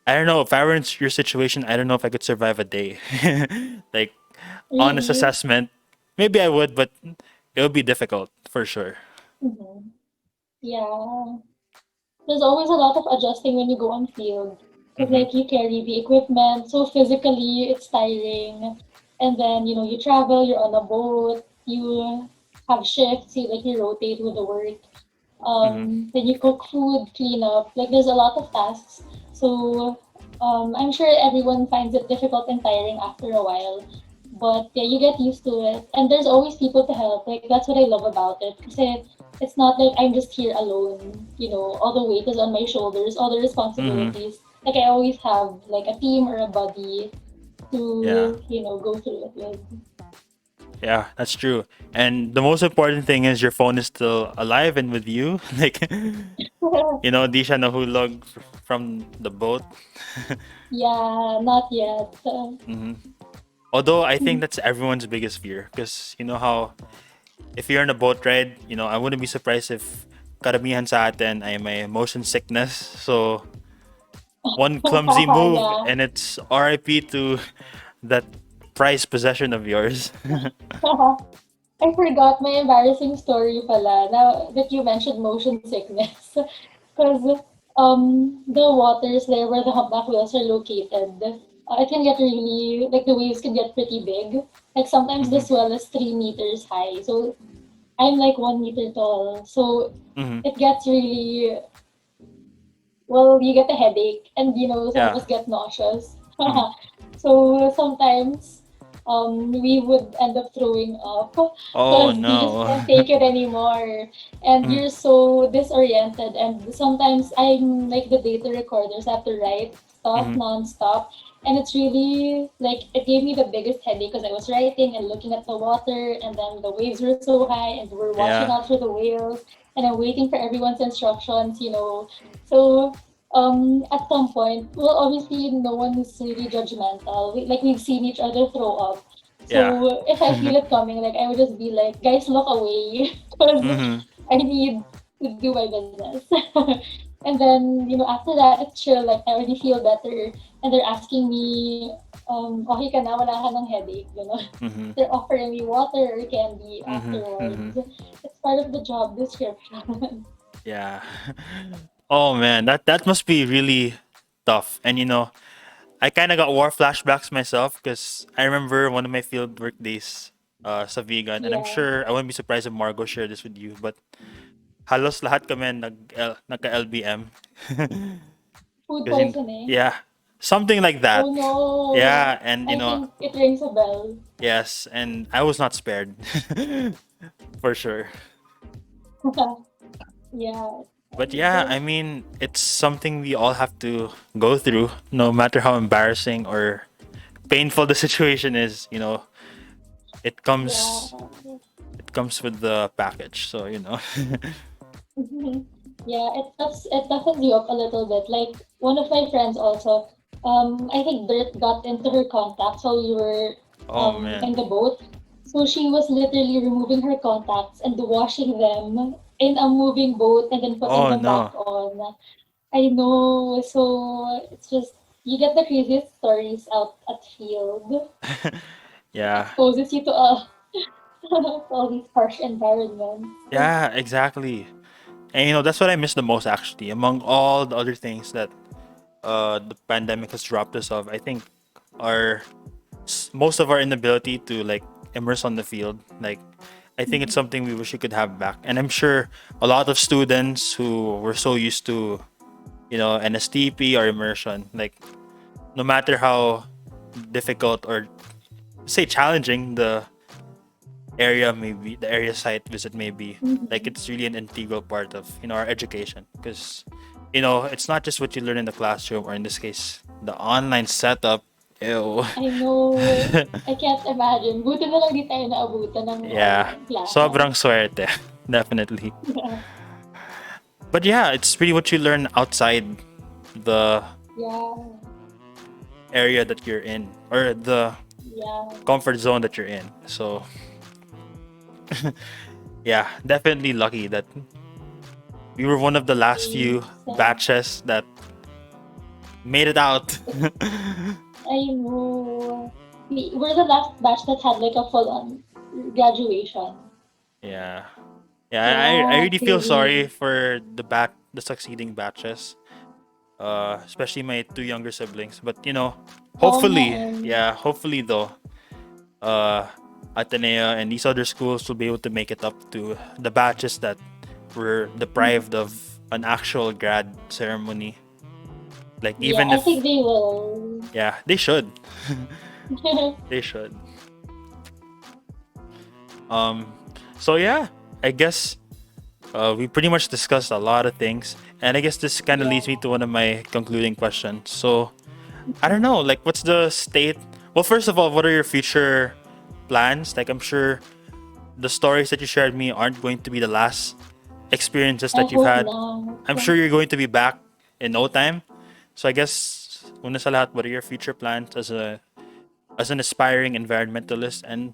I don't know if I were in your situation, I don't know if I could survive a day. Like honest Really? assessment, maybe I would, but it would be difficult for sure. Hmm. Yeah. There's always a lot of adjusting when you go on field. Because, Mm-hmm. like, you carry the equipment, so physically it's tiring. And then, you travel, you're on a boat, you have shifts, you rotate with the work. Mm-hmm. Then you cook food, clean up. Like, there's a lot of tasks. So, I'm sure everyone finds it difficult and tiring after a while. But yeah, you get used to it. And there's always people to help. Like, that's what I love about it. Because it's not like I'm just here alone. All the weight is on my shoulders, all the Mm-hmm. responsibilities. Like, I always have, like, a team or a buddy Yeah. to, go through it with. Yeah, that's true. And the most important thing is your phone is still alive and with you. Like, di siya nahulog from the boat. Yeah, not yet. hmm Although I think that's everyone's biggest fear. Because you know how, if you're on a boat ride, I wouldn't be surprised if karamihan sa atin ay may motion sickness. So, one clumsy move Yeah. and it's RIP to that prized possession of yours. I forgot my embarrassing story pala, now that you mentioned motion sickness. Because the waters there where the humpback whales are located, it can get really, like the waves can get pretty big. Like sometimes the hmm swell is 3 meters high. So I'm like 1 meter tall. So hmm it gets really, well, you get a headache and some of Yeah. us get nauseous. Mhm. So sometimes we would end up throwing up Oh because you just no. can't take it anymore and Mhm. you're so disoriented, and sometimes I'm like the data recorders have to write stuff Mhm. non-stop, and it's really like it gave me the biggest headache because I was writing and looking at the water, and then the waves were so high and we're watching Yeah. out for the whales, and I'm waiting for everyone's instructions, so at some point, well, obviously, no one is really judgmental. We've seen each other throw up. Yeah. So if I feel it coming, like I would just be like, guys, look away, because mhm. I need to do my business. And then, after that, it's chill. Like I already feel better, and they're asking me, okay ka na, wala ka ng headache. Mhm. They're offering me water or candy Mhm. Mhm. afterwards. It's part of the job description. Yeah. Oh man, that must be really tough. And I kind of got war flashbacks myself because I remember one of my field work days sa vegan, and I'm Yeah, sure I wouldn't be surprised if Margot shared this with you, but halos lahat kami nagka LBM. food Kasi poisoning. yeah, something like that. Oh no. Yeah, and I think it rings a bell. yes, and I was not spared for sure. Yeah. But yeah, I mean, it's something we all have to go through, no matter how embarrassing or painful the situation is. It Yeah. comes it comes with the package. So Yeah, it toughens you up a little bit. Like one of my friends also, I think dirt got into her contacts while we were Oh man. in the boat. So she was literally removing her contacts and washing them in a moving boat and then putting Oh them back no. on. I know. So it's just you get the craziest stories out at field. It Yeah. exposes you to all these harsh environments. Yeah, exactly. And that's what I miss the most actually. Among all the other things that the pandemic has dropped us off, I think our most of our inability to like immerse on the field, like I think it's something we wish we could have back. And I'm sure a lot of students who were so used to, NSTP or immersion, like no matter how difficult or say challenging the area site visit may be, like Mhm. it's really an integral part of our education because it's not just what you learn in the classroom or in this case the online setup. Ew. I know. I can't imagine. Buti na lang di tayo naabutan ng Yeah, online classes. sobrang swerte. Definitely. Yeah. But yeah, it's really what you learn outside the Yeah. area that you're in or the Yeah. comfort zone that you're in. So yeah, definitely lucky that we were one of the last few Thanks. batches that made it out. I know. We're the last batch that had like a full on graduation. Yeah. Yeah, I Yeah, really feel sorry crazy. for the succeeding batches. Especially my two younger siblings. But Oo nga hopefully, eh. yeah, hopefully though, uh Ateneo and these other schools will be able to make it up to the batches that were deprived of an actual grad ceremony. Like Yeah, even I if think they will. yeah, they should. They should. Um so yeah, I guess we pretty much discussed a lot of things, and I guess this kind of Yeah. leads me to one of my concluding questions. So, I don't know, like, what's the state? Well, first of all, what are your future plans? Like, I'm sure the stories that you shared me aren't going to be the last experiences I that you've hope had. not. I'm sure you're going to be back in no time. So, I guess, una sa lahat, what are your future plans as an aspiring environmentalist? And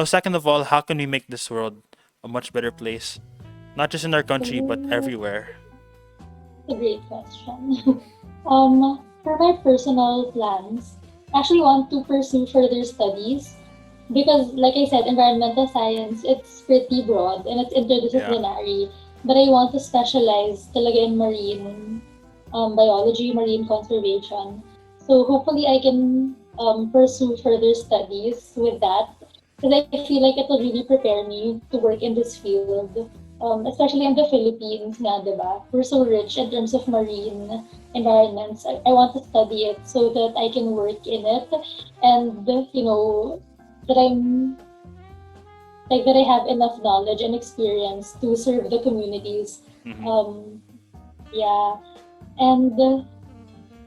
second of all, how can we make this world a much better place, not just in our country but Ooh, everywhere? a great question. For my personal plans, I actually want to pursue further studies because, like I said, environmental science, it's pretty broad and it's Yeah. interdisciplinary. But I want to specialize talaga in marine biology, marine conservation. So hopefully I can pursue further studies with that because I feel like it will really prepare me to work in this field. Especially in the Philippines, nga, diba? We're so rich in terms of marine environments. I want to study it so that I can work in it and, that I'm that I have enough knowledge and experience to serve the communities. Hmm. Um, yeah, and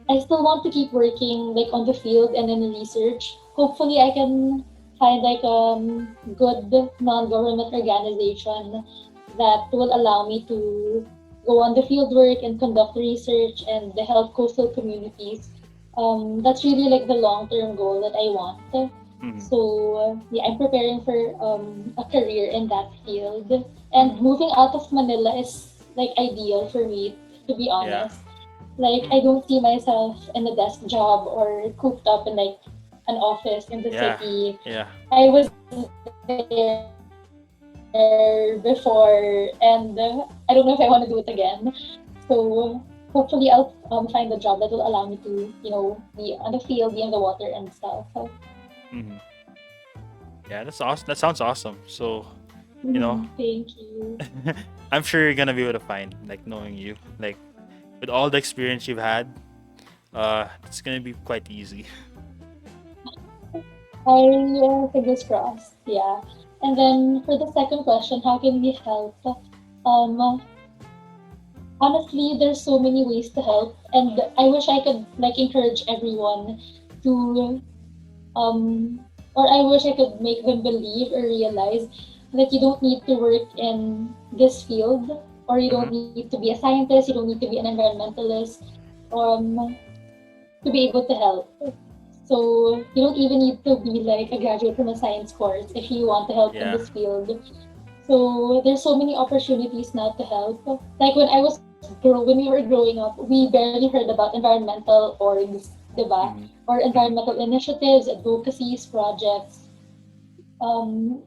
I still want to keep working like on the field and in research. Hopefully, I can find like good non-government organization that will allow me to go on the field work and conduct research and help coastal communities. That's really like the long-term goal that I want. Hmm. So yeah, I'm preparing for a career in that field. And Hmm. moving out of Manila is like ideal for me, to be Yeah. honest. Like Mm. I don't see myself in a desk job or cooped up in like an office in the Yeah. city. Yeah. I was there before, and I don't know if I want to do it again. So hopefully, I'll find a job that will allow me to, be on the field, be in the water and stuff. Hmm. Yeah, that's awesome. That sounds awesome. So, you know, Thank you. I'm sure you're gonna be able to find, like, knowing you, like, with all the experience you've had, it's gonna be quite easy. Fingers crossed. Yeah. And then for the second question, how can we help? Um, Honestly, there's so many ways to help, and I wish I could like encourage everyone to or I wish I could make them believe or realize that you don't need to work in this field, or you Mm-hmm. don't need to be a scientist, you don't need to be an environmentalist, um, to be able to help. So you don't even need to be like a graduate from a science course if you want to help in Yeah. this field. So there's so many opportunities now to help. Like when we were growing up, we barely heard about environmental orgs, diba? Mm-hmm. Or Mm-hmm. environmental initiatives, advocacies, projects. Um,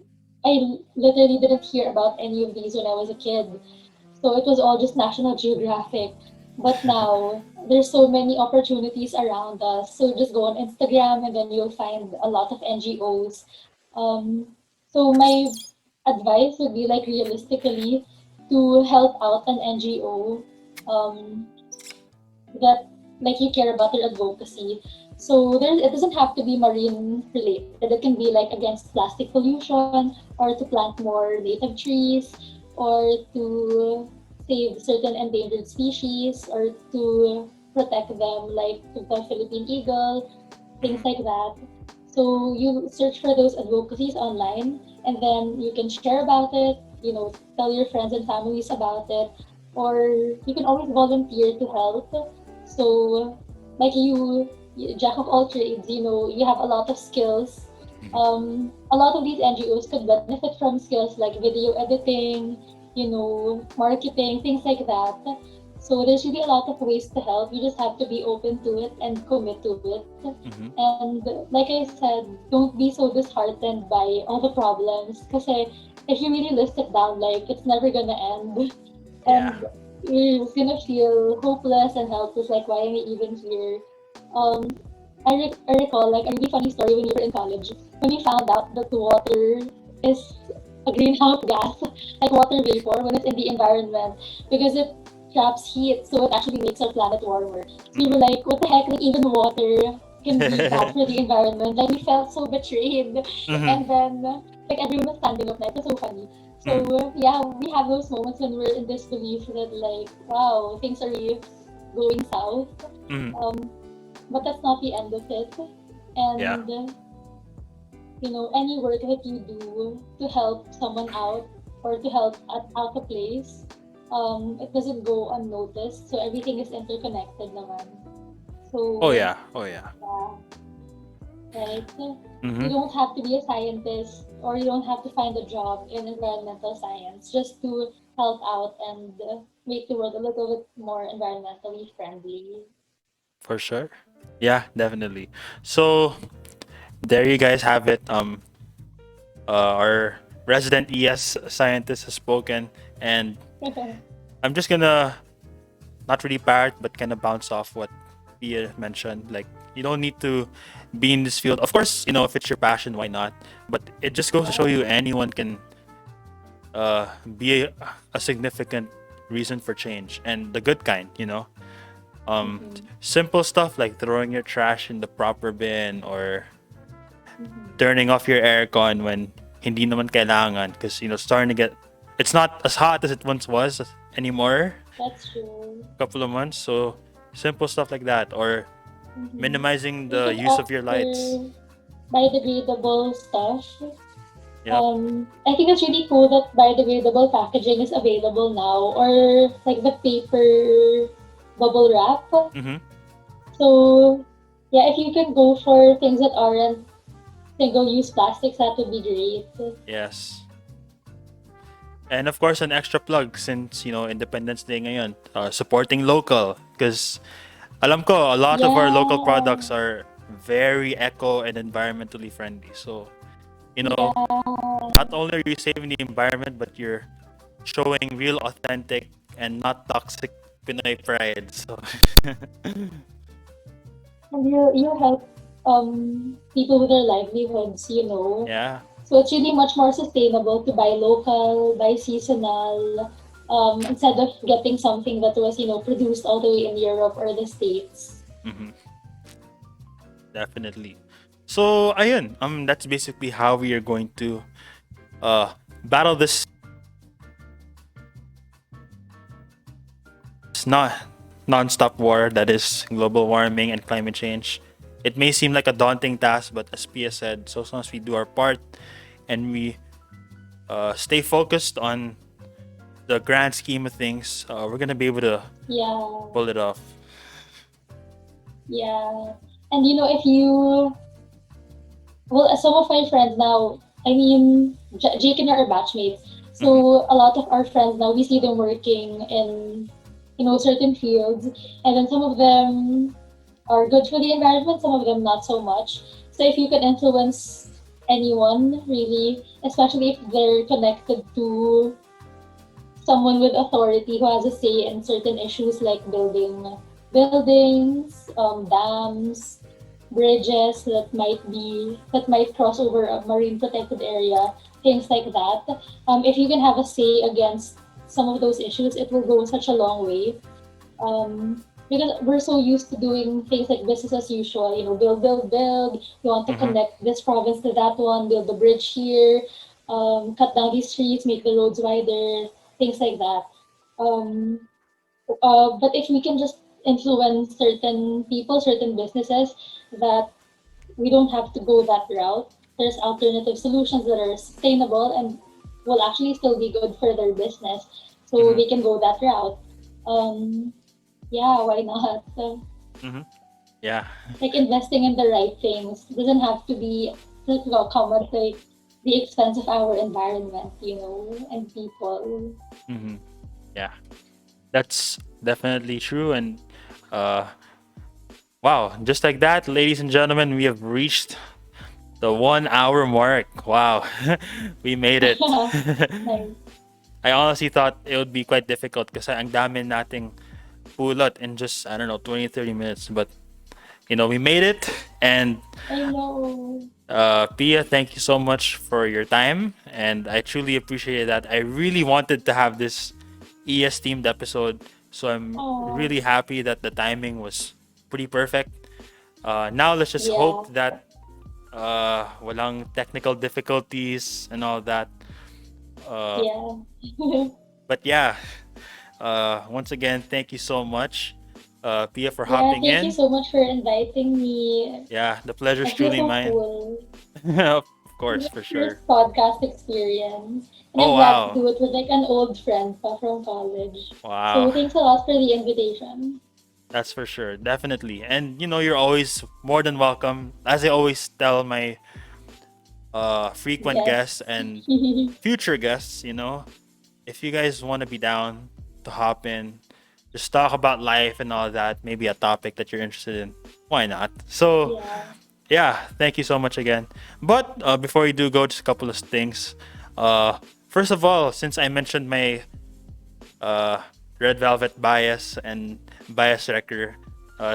I literally didn't hear about any of these when I was a kid. So it was all just National Geographic. But now there's so many opportunities around us. So just go on Instagram and then you'll find a lot of NGOs. So my advice would be like realistically to help out an NGO um, that like you care about their advocacy. So it doesn't have to be marine related. It can be like against plastic pollution or to plant more native trees or to save certain endangered species or to protect them like the Philippine eagle, things Mm-hmm. like that. So you search for those advocacies online and then you can share about it, tell your friends and families about it, or you can always volunteer to help. So, like jack of all trades, you have a lot of skills. A lot of these NGOs could benefit from skills like video editing, marketing, things like that. So there's really a lot of ways to help. You just have to be open to it and commit to it. Mm-hmm. And like I said, don't be so disheartened by all the problems. Because if you really list it down, like it's never gonna end. Yeah. And you're gonna feel hopeless and helpless. Like, why am I even here? Um, I recall like a really funny story when we were in college when we found out that the water is a greenhouse gas, like water vapor when it's in the environment because it traps heat, so it actually makes our planet warmer. So we Mm-hmm. were like, what the heck? Like even water can be bad for the environment. Like we felt so betrayed, Mm-hmm. and then like everyone was standing up. Like it was so funny. So Mm-hmm. yeah, we have those moments when we're in disbelief that like, wow, things are really going south. Mm-hmm. Um, but that's not the end of it. Yeah. And any work that you do to help someone out or to help out a place, it doesn't go unnoticed. So everything is interconnected naman. Oh So yeah. Oh yeah. yeah, right. Mm-hmm. You don't have to be a scientist or you don't have to find a job in environmental science just to help out and make the world a little bit more environmentally friendly. For sure. Yeah, definitely. So there you guys have it. Our resident ES scientist has spoken, and I'm just gonna not really parrot, but kind of bounce off what Pia mentioned. Like, you don't need to be in this field. Of course, if it's your passion, why not? But it just goes to show Yeah. you anyone can be a significant reason for change, and the good kind. Um, Mm-hmm. Simple stuff like throwing your trash in the proper bin or Mm-hmm. turning off your aircon when hindi naman kailangan because starting to get it's not as hot as it once was anymore That's true. couple of months. So simple stuff like that, or Mm-hmm. minimizing You the can use of opt your lights. for biodegradable stuff. Yep. I think it's really cool that biodegradable packaging is available now, or like the paper bubble wrap. Mm-hmm. So, yeah, if you can go for things that aren't single-use plastics, that would be great. Yes. And of course, an extra plug since Independence Day ngayon, supporting local because alam ko a lot of our local Yeah, products are very eco and environmentally friendly. So yeah. not only are you saving the environment, but you're showing real, authentic, and not toxic Pinoy pride. So And you help people with their livelihoods. yeah, So it's really much more sustainable to buy local, buy seasonal, instead of getting something that was, produced all the way in Europe or the States. Mm-hmm. Definitely. So, ayun. That's basically how we are going to battle this not non-stop war that is global warming and climate change. It may seem like a daunting task, but as Pia said, so as long as we do our part and we stay focused on the grand scheme of things, we're gonna be able to Yeah, pull it off. yeah. And you know, if you, well, some of my friends now, I mean, Jake and I are batchmates. Mm-hmm. So a lot of our friends now, we see them working in, you know, certain fields. And then some of them are good for the environment, some of them not so much. So if you can influence anyone, really, especially if they're connected to someone with authority who has a say in certain issues like building buildings, dams, bridges that might cross over a marine protected area, things like that. If you can have a say against some of those issues, it will go such a long way. Because we're so used to doing things like business as usual, you know, build, build, build. You want to Mm-hmm. connect this province to that one, build the bridge here, cut down these streets, make the roads wider, things like that. Um, but if we can just influence certain people, certain businesses, that we don't have to go that route. There's alternative solutions that are sustainable and will actually still be good for their business. So Mm-hmm. they can go that route. Um, yeah, why not? So, Mm-hmm. Yeah. like investing in the right things doesn't have to be to come at like the expense of our environment, you know, and people. Mm-hmm. Yeah. That's definitely true. And uh, wow, just like that, ladies and gentlemen, we have reached the 1 hour mark. Wow, we made it. Nice. I honestly thought it would be quite difficult kasi ang dami nating pulot in just, I don't know, 20, 30 minutes. But, we made it. And I know. Pia, thank you so much for your time. And I truly appreciate that. I really wanted to have this ES themed episode. So I'm Oh, really happy that the timing was pretty perfect. Now let's just yeah, hope that walang technical difficulties and all that. Uh, yeah. but yeah, once again, thank you so much, Pia, for Yeah, hopping thank you in. so much for inviting me. Yeah, the pleasure's I feel truly so mine. cool. Of It's course, my for sure. first podcast experience. And Oh I'm glad to wow, do it with like an old friend from college. So wow, thanks a lot for the invitation. that's for sure, definitely. And you're always more than welcome. As I always tell my frequent guests Yes. and future guests, if you guys want to be down to hop in, just talk about life and all that, maybe a topic that you're interested in, why not? So, Yeah. yeah, thank you so much again. But before you do go, just a couple of things. Uh, First of all, since I mentioned my uh, Red Velvet bias and bias wrecker,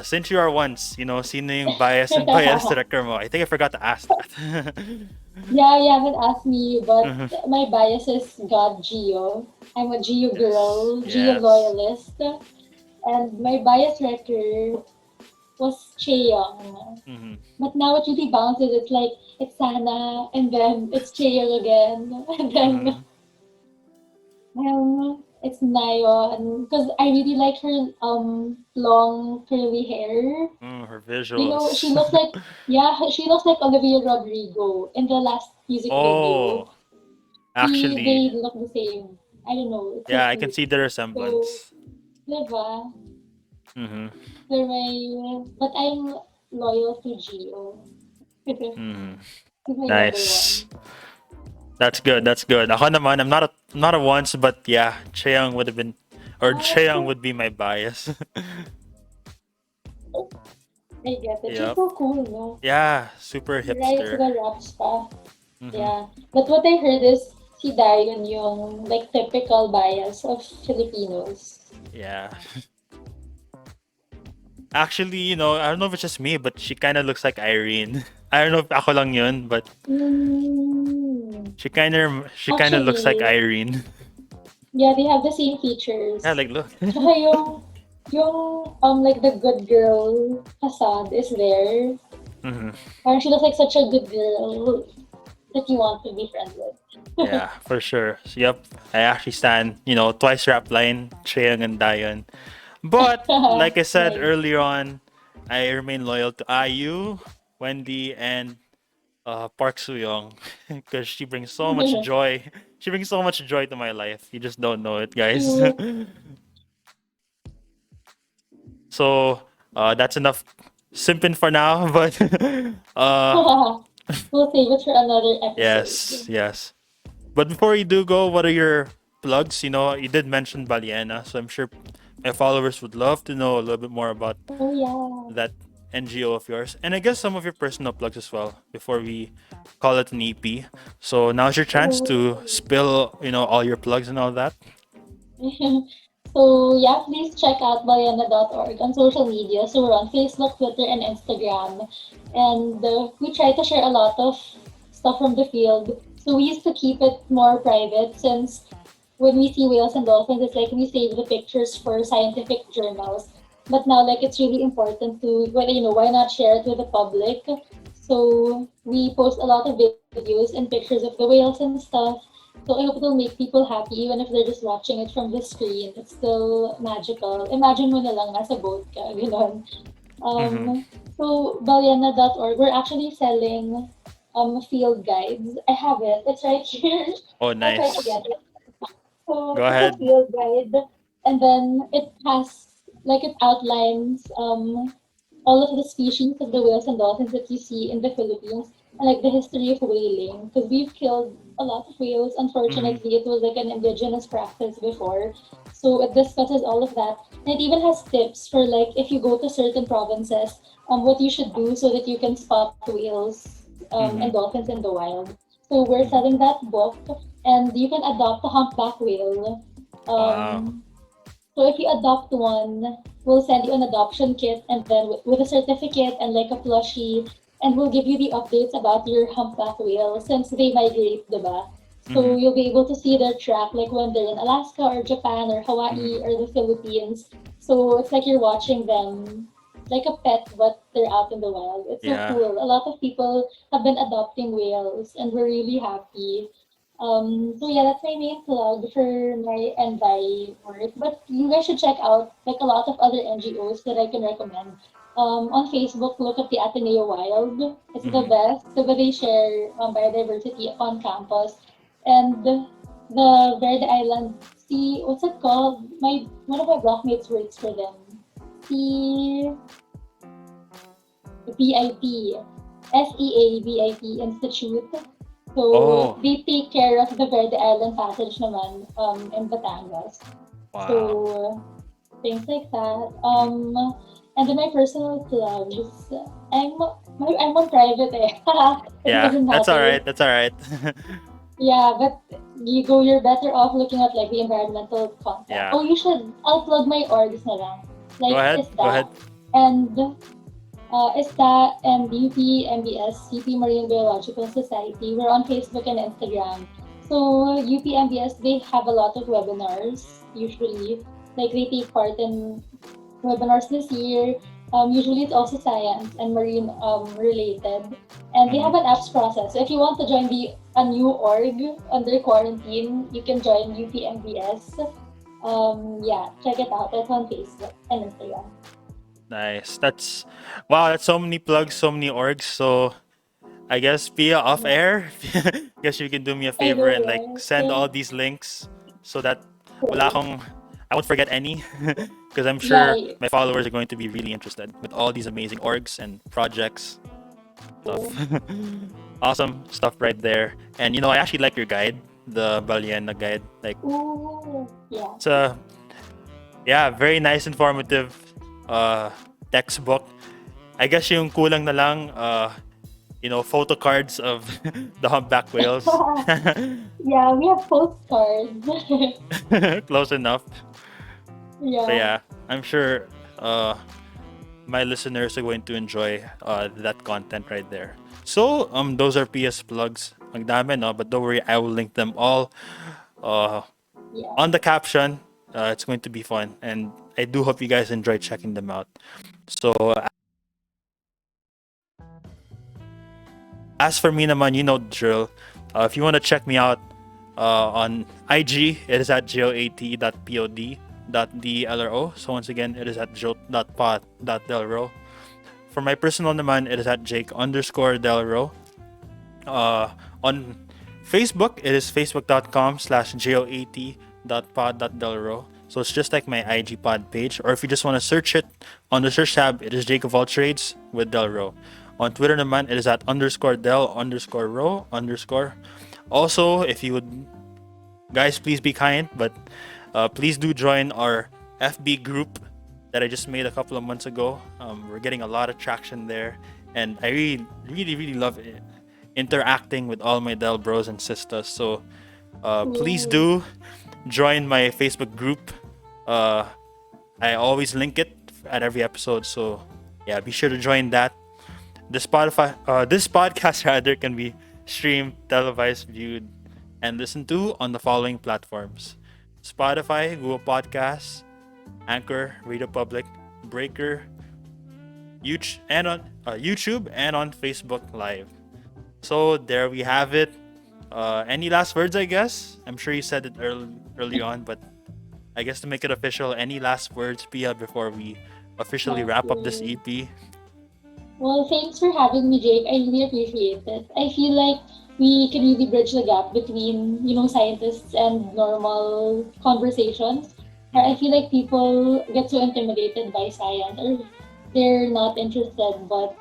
since you are once, sino yung bias and bias wrecker mo? I think I forgot to ask that. Yeah, you haven't asked me, but Mhm. my bias is God Geo. I'm a Geo Yes, girl, Geo yes. loyalist. And my bias record was Chaeyoung. Hmm. But now it really bounces. It's like it's Sana, and then it's Chaeyoung again, and then Hmm. it's Nayeon. Because I really like her long curly hair. Her You know, she visuals. looks like, yeah, she looks like Olivia Rodrigo in the last music video. Oh, actually, They look the same. I don't know. It's so yeah, I can cute. see the So, resemblance. diba? Hmm. They're my, but I'm loyal to Gio. He's Hmm. my number Nice. one. That's good. That's good. Ako naman, I'm not a once, but yeah, Cheong would have been, or Cheong Oh, would be my bias. I get it. She's Yep. so cool, no? Yeah, super She writes hipster. the rap stuff. Hmm. Yeah. But what I heard is si Dayon yung like typical bias of Filipinos. Yeah. Actually, I don't know if it's just me, but she kind of looks like Irene. I don't know if ako lang yun, but Mm, she kind of looks like actually, Irene. yeah, they have the same Yeah, features. like look. Tsaka yung, yung like the good girl facade is there. Hmm. Parang she looks like such a good girl that you want to be friends with. Yeah, for sure. So, yep, I actually stand, twice rap line, Treyang and Dayon. But like I said Nice. earlier on, I remain loyal to IU, Wendy, and Park Soo-young because she brings so much joy. She brings so much joy to my life. You just don't know it, guys. True. So that's enough simping for now. But uh, We'll save it for another yes, episode. yes. But before you do go, what are your plugs? You did mention Baliena, so I'm sure my followers would love to know a little bit more about Oh yeah. that NGO of yours, and I guess some of your personal plugs as well before we call it an EP. So now's your chance to Oh. spill, all your plugs and all that. So yeah, please check out Bayana.org on social media. So we're on Facebook, Twitter, and Instagram. And we try to share a lot of stuff from the field. So we used to keep it more private since when we see whales and dolphins, it's like we save the pictures for scientific journals. But now, like, it's really important to, well, why not share it with the public? So we post a lot of videos and pictures of the whales and stuff. So I hope it'll make people happy even if they're just watching it from the screen. It's still magical. Imagine mo na lang nasa boat ka, gano'n. Mm-hmm. So Balyana.org, we're actually selling field guides. I have it. It's right here. Oh, I'll try to nice. get it. So Go it's a ahead. field guide, and then it has like it outlines all of the species of the whales and dolphins that you see in the Philippines and like the history of whaling because we've killed a lot of whales. Mm-hmm. Unfortunately, it was like an indigenous practice before, so it discusses all of that. And it even has tips for like if you go to certain provinces, what you should do so that you can spot whales and Mm-hmm. dolphins in the wild. So we're Mm-hmm. selling that book, and you can adopt a humpback whale. Wow. Um, so if you adopt one, we'll send you an adoption kit and then with a certificate and like a plushie, and we'll give you the updates about your humpback whale since they migrate, diba? Mm-hmm. So you'll be able to see their track like when they're in Alaska or Japan or Mm-hmm. Hawaii or the Philippines. So it's like you're watching them like a pet, but they're out in the wild. It's so Yeah. cool. A lot of people have been adopting whales, and we're really happy. So yeah, that's my main plug for my NVI work. But you guys should check out like a lot of other NGOs that I can recommend. On Facebook, look up the Ateneo Wild. It's the Mm-hmm. best. Diba they share biodiversity on campus. And the Verde Island, see, what's it called? One of my blockmates works for them. The VIP, SEA Institute. So Oh, they take care of the Verde Island Passage naman in Batangas. wow. So things like that. Mhm. And then my personal plugs. I'm I'm on private eh. It Yeah, doesn't that's all matter. right. That's all right. Yeah, but you're better off looking at like the environmental content. Yeah. Oh, you should. I'll plug my orgs na lang. Go Like ahead. is Go ahead. that and ISTA and UP MBS, UP Marine Biological Society. We're on Facebook and Instagram. So UP MBS, they have a lot of webinars usually. Like they take part in webinars this year. Usually it's also science and marine related. And they Mm-hmm. have an apps process. So if you want to join a new org under quarantine, you can join UP MBS. Yeah, check it out. It's on Facebook and Instagram. Nice. Wow. That's so many plugs, so many orgs. So I guess Pia off Yeah. air. Guess you can do me a I favor know, and like send right? all these links so that wala Cool. akong, I won't forget any because I'm Yeah, sure my followers are going to be really interested with all these amazing orgs and projects stuff. cool. Awesome stuff right there. And I actually like your guide, the Baliena guide. Like Ooh, yeah. it's a yeah, very nice informative uh textbook. I guess yung kulang na lang photo cards of the humpback whales. Yeah, we have postcards. Close enough. But Yeah. yeah, I'm sure my listeners are going to enjoy that content right there. So those are PS plugs. Ang dami, no? But don't worry, I will link them all uh, Yeah. on the caption It's going to be fun, and I do hope you guys enjoy checking them out. So as for me naman, you know the drill. If you want to check me out on IG, it is at joat.pod.dlro. So once again, it is at joat.pod.delro. For my personal naman, it is at Jake_Delro. On Facebook, it is facebook.com/joat.pod.delro. So it's just like my IG pod page. Or if you just want to search it on the search tab, it is Jake of all trades with Delro. On Twitter naman, it is at _Del_Ro_. Also, if you would, guys, please be kind, but please do join our FB group that I just made a couple of months ago. We're getting a lot of traction there, and I really, really, really love it, interacting with all my Del bros and sisters. So please do join my Facebook group. I always link it at every episode, so yeah, be sure to join that. This podcast rather can be streamed, televised, viewed, and listened to on the following platforms: Spotify, Google Podcasts, Anchor, Radio Public, Breaker, YouTube, and on Facebook Live. So there we have it. Any last words? I guess I'm sure you said it early on, but I guess to make it official, any last words, Pia, before we officially wrap up this EP? Well, thanks for having me, Jake. I really appreciate it. I feel like we can really bridge the gap between, scientists and normal conversations. I feel like people get so intimidated by science or they're not interested, but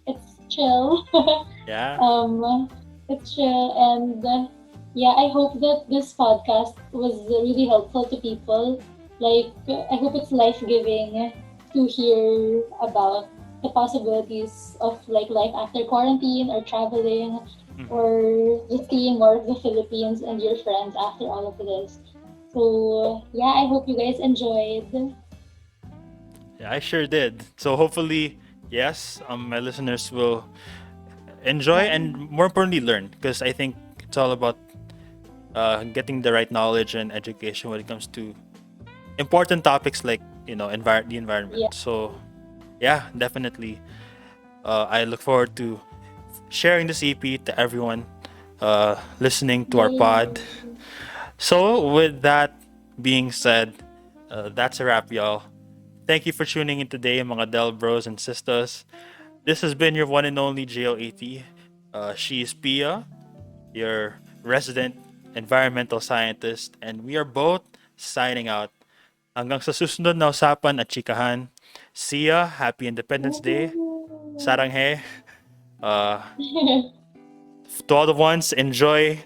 it's chill. Yeah. It's chill. And yeah, I hope that this podcast was really helpful to people. Like, I hope it's life giving to hear about the possibilities of like life after quarantine or traveling or just seeing more of the Philippines and your friends after all of this. So yeah, I hope you guys enjoyed. Yeah, I sure did. So hopefully, yes, my listeners will enjoy and more importantly learn, because I think it's all about getting the right knowledge and education when it comes to important topics like the environment. Yeah. So yeah, definitely. I look forward to sharing this EP to everyone listening to our pod. So with that being said, that's a wrap, y'all. Thank you for tuning in today, mga Del bros and sisters. This has been your one and only JOAT. She is Pia, your resident environmental scientist, and we are both signing out. Hanggang sa susunod na usapan at chikahan. See ya. Happy Independence Day. Saranghe. Uh, to all the ones, enjoy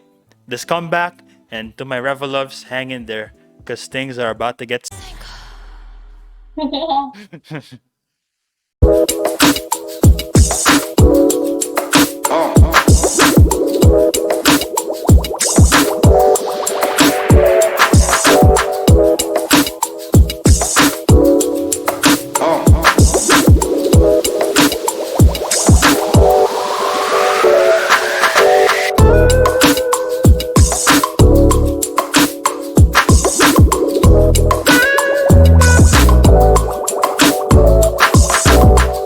this comeback. And to my Reveloves, hang in there, because things are about to get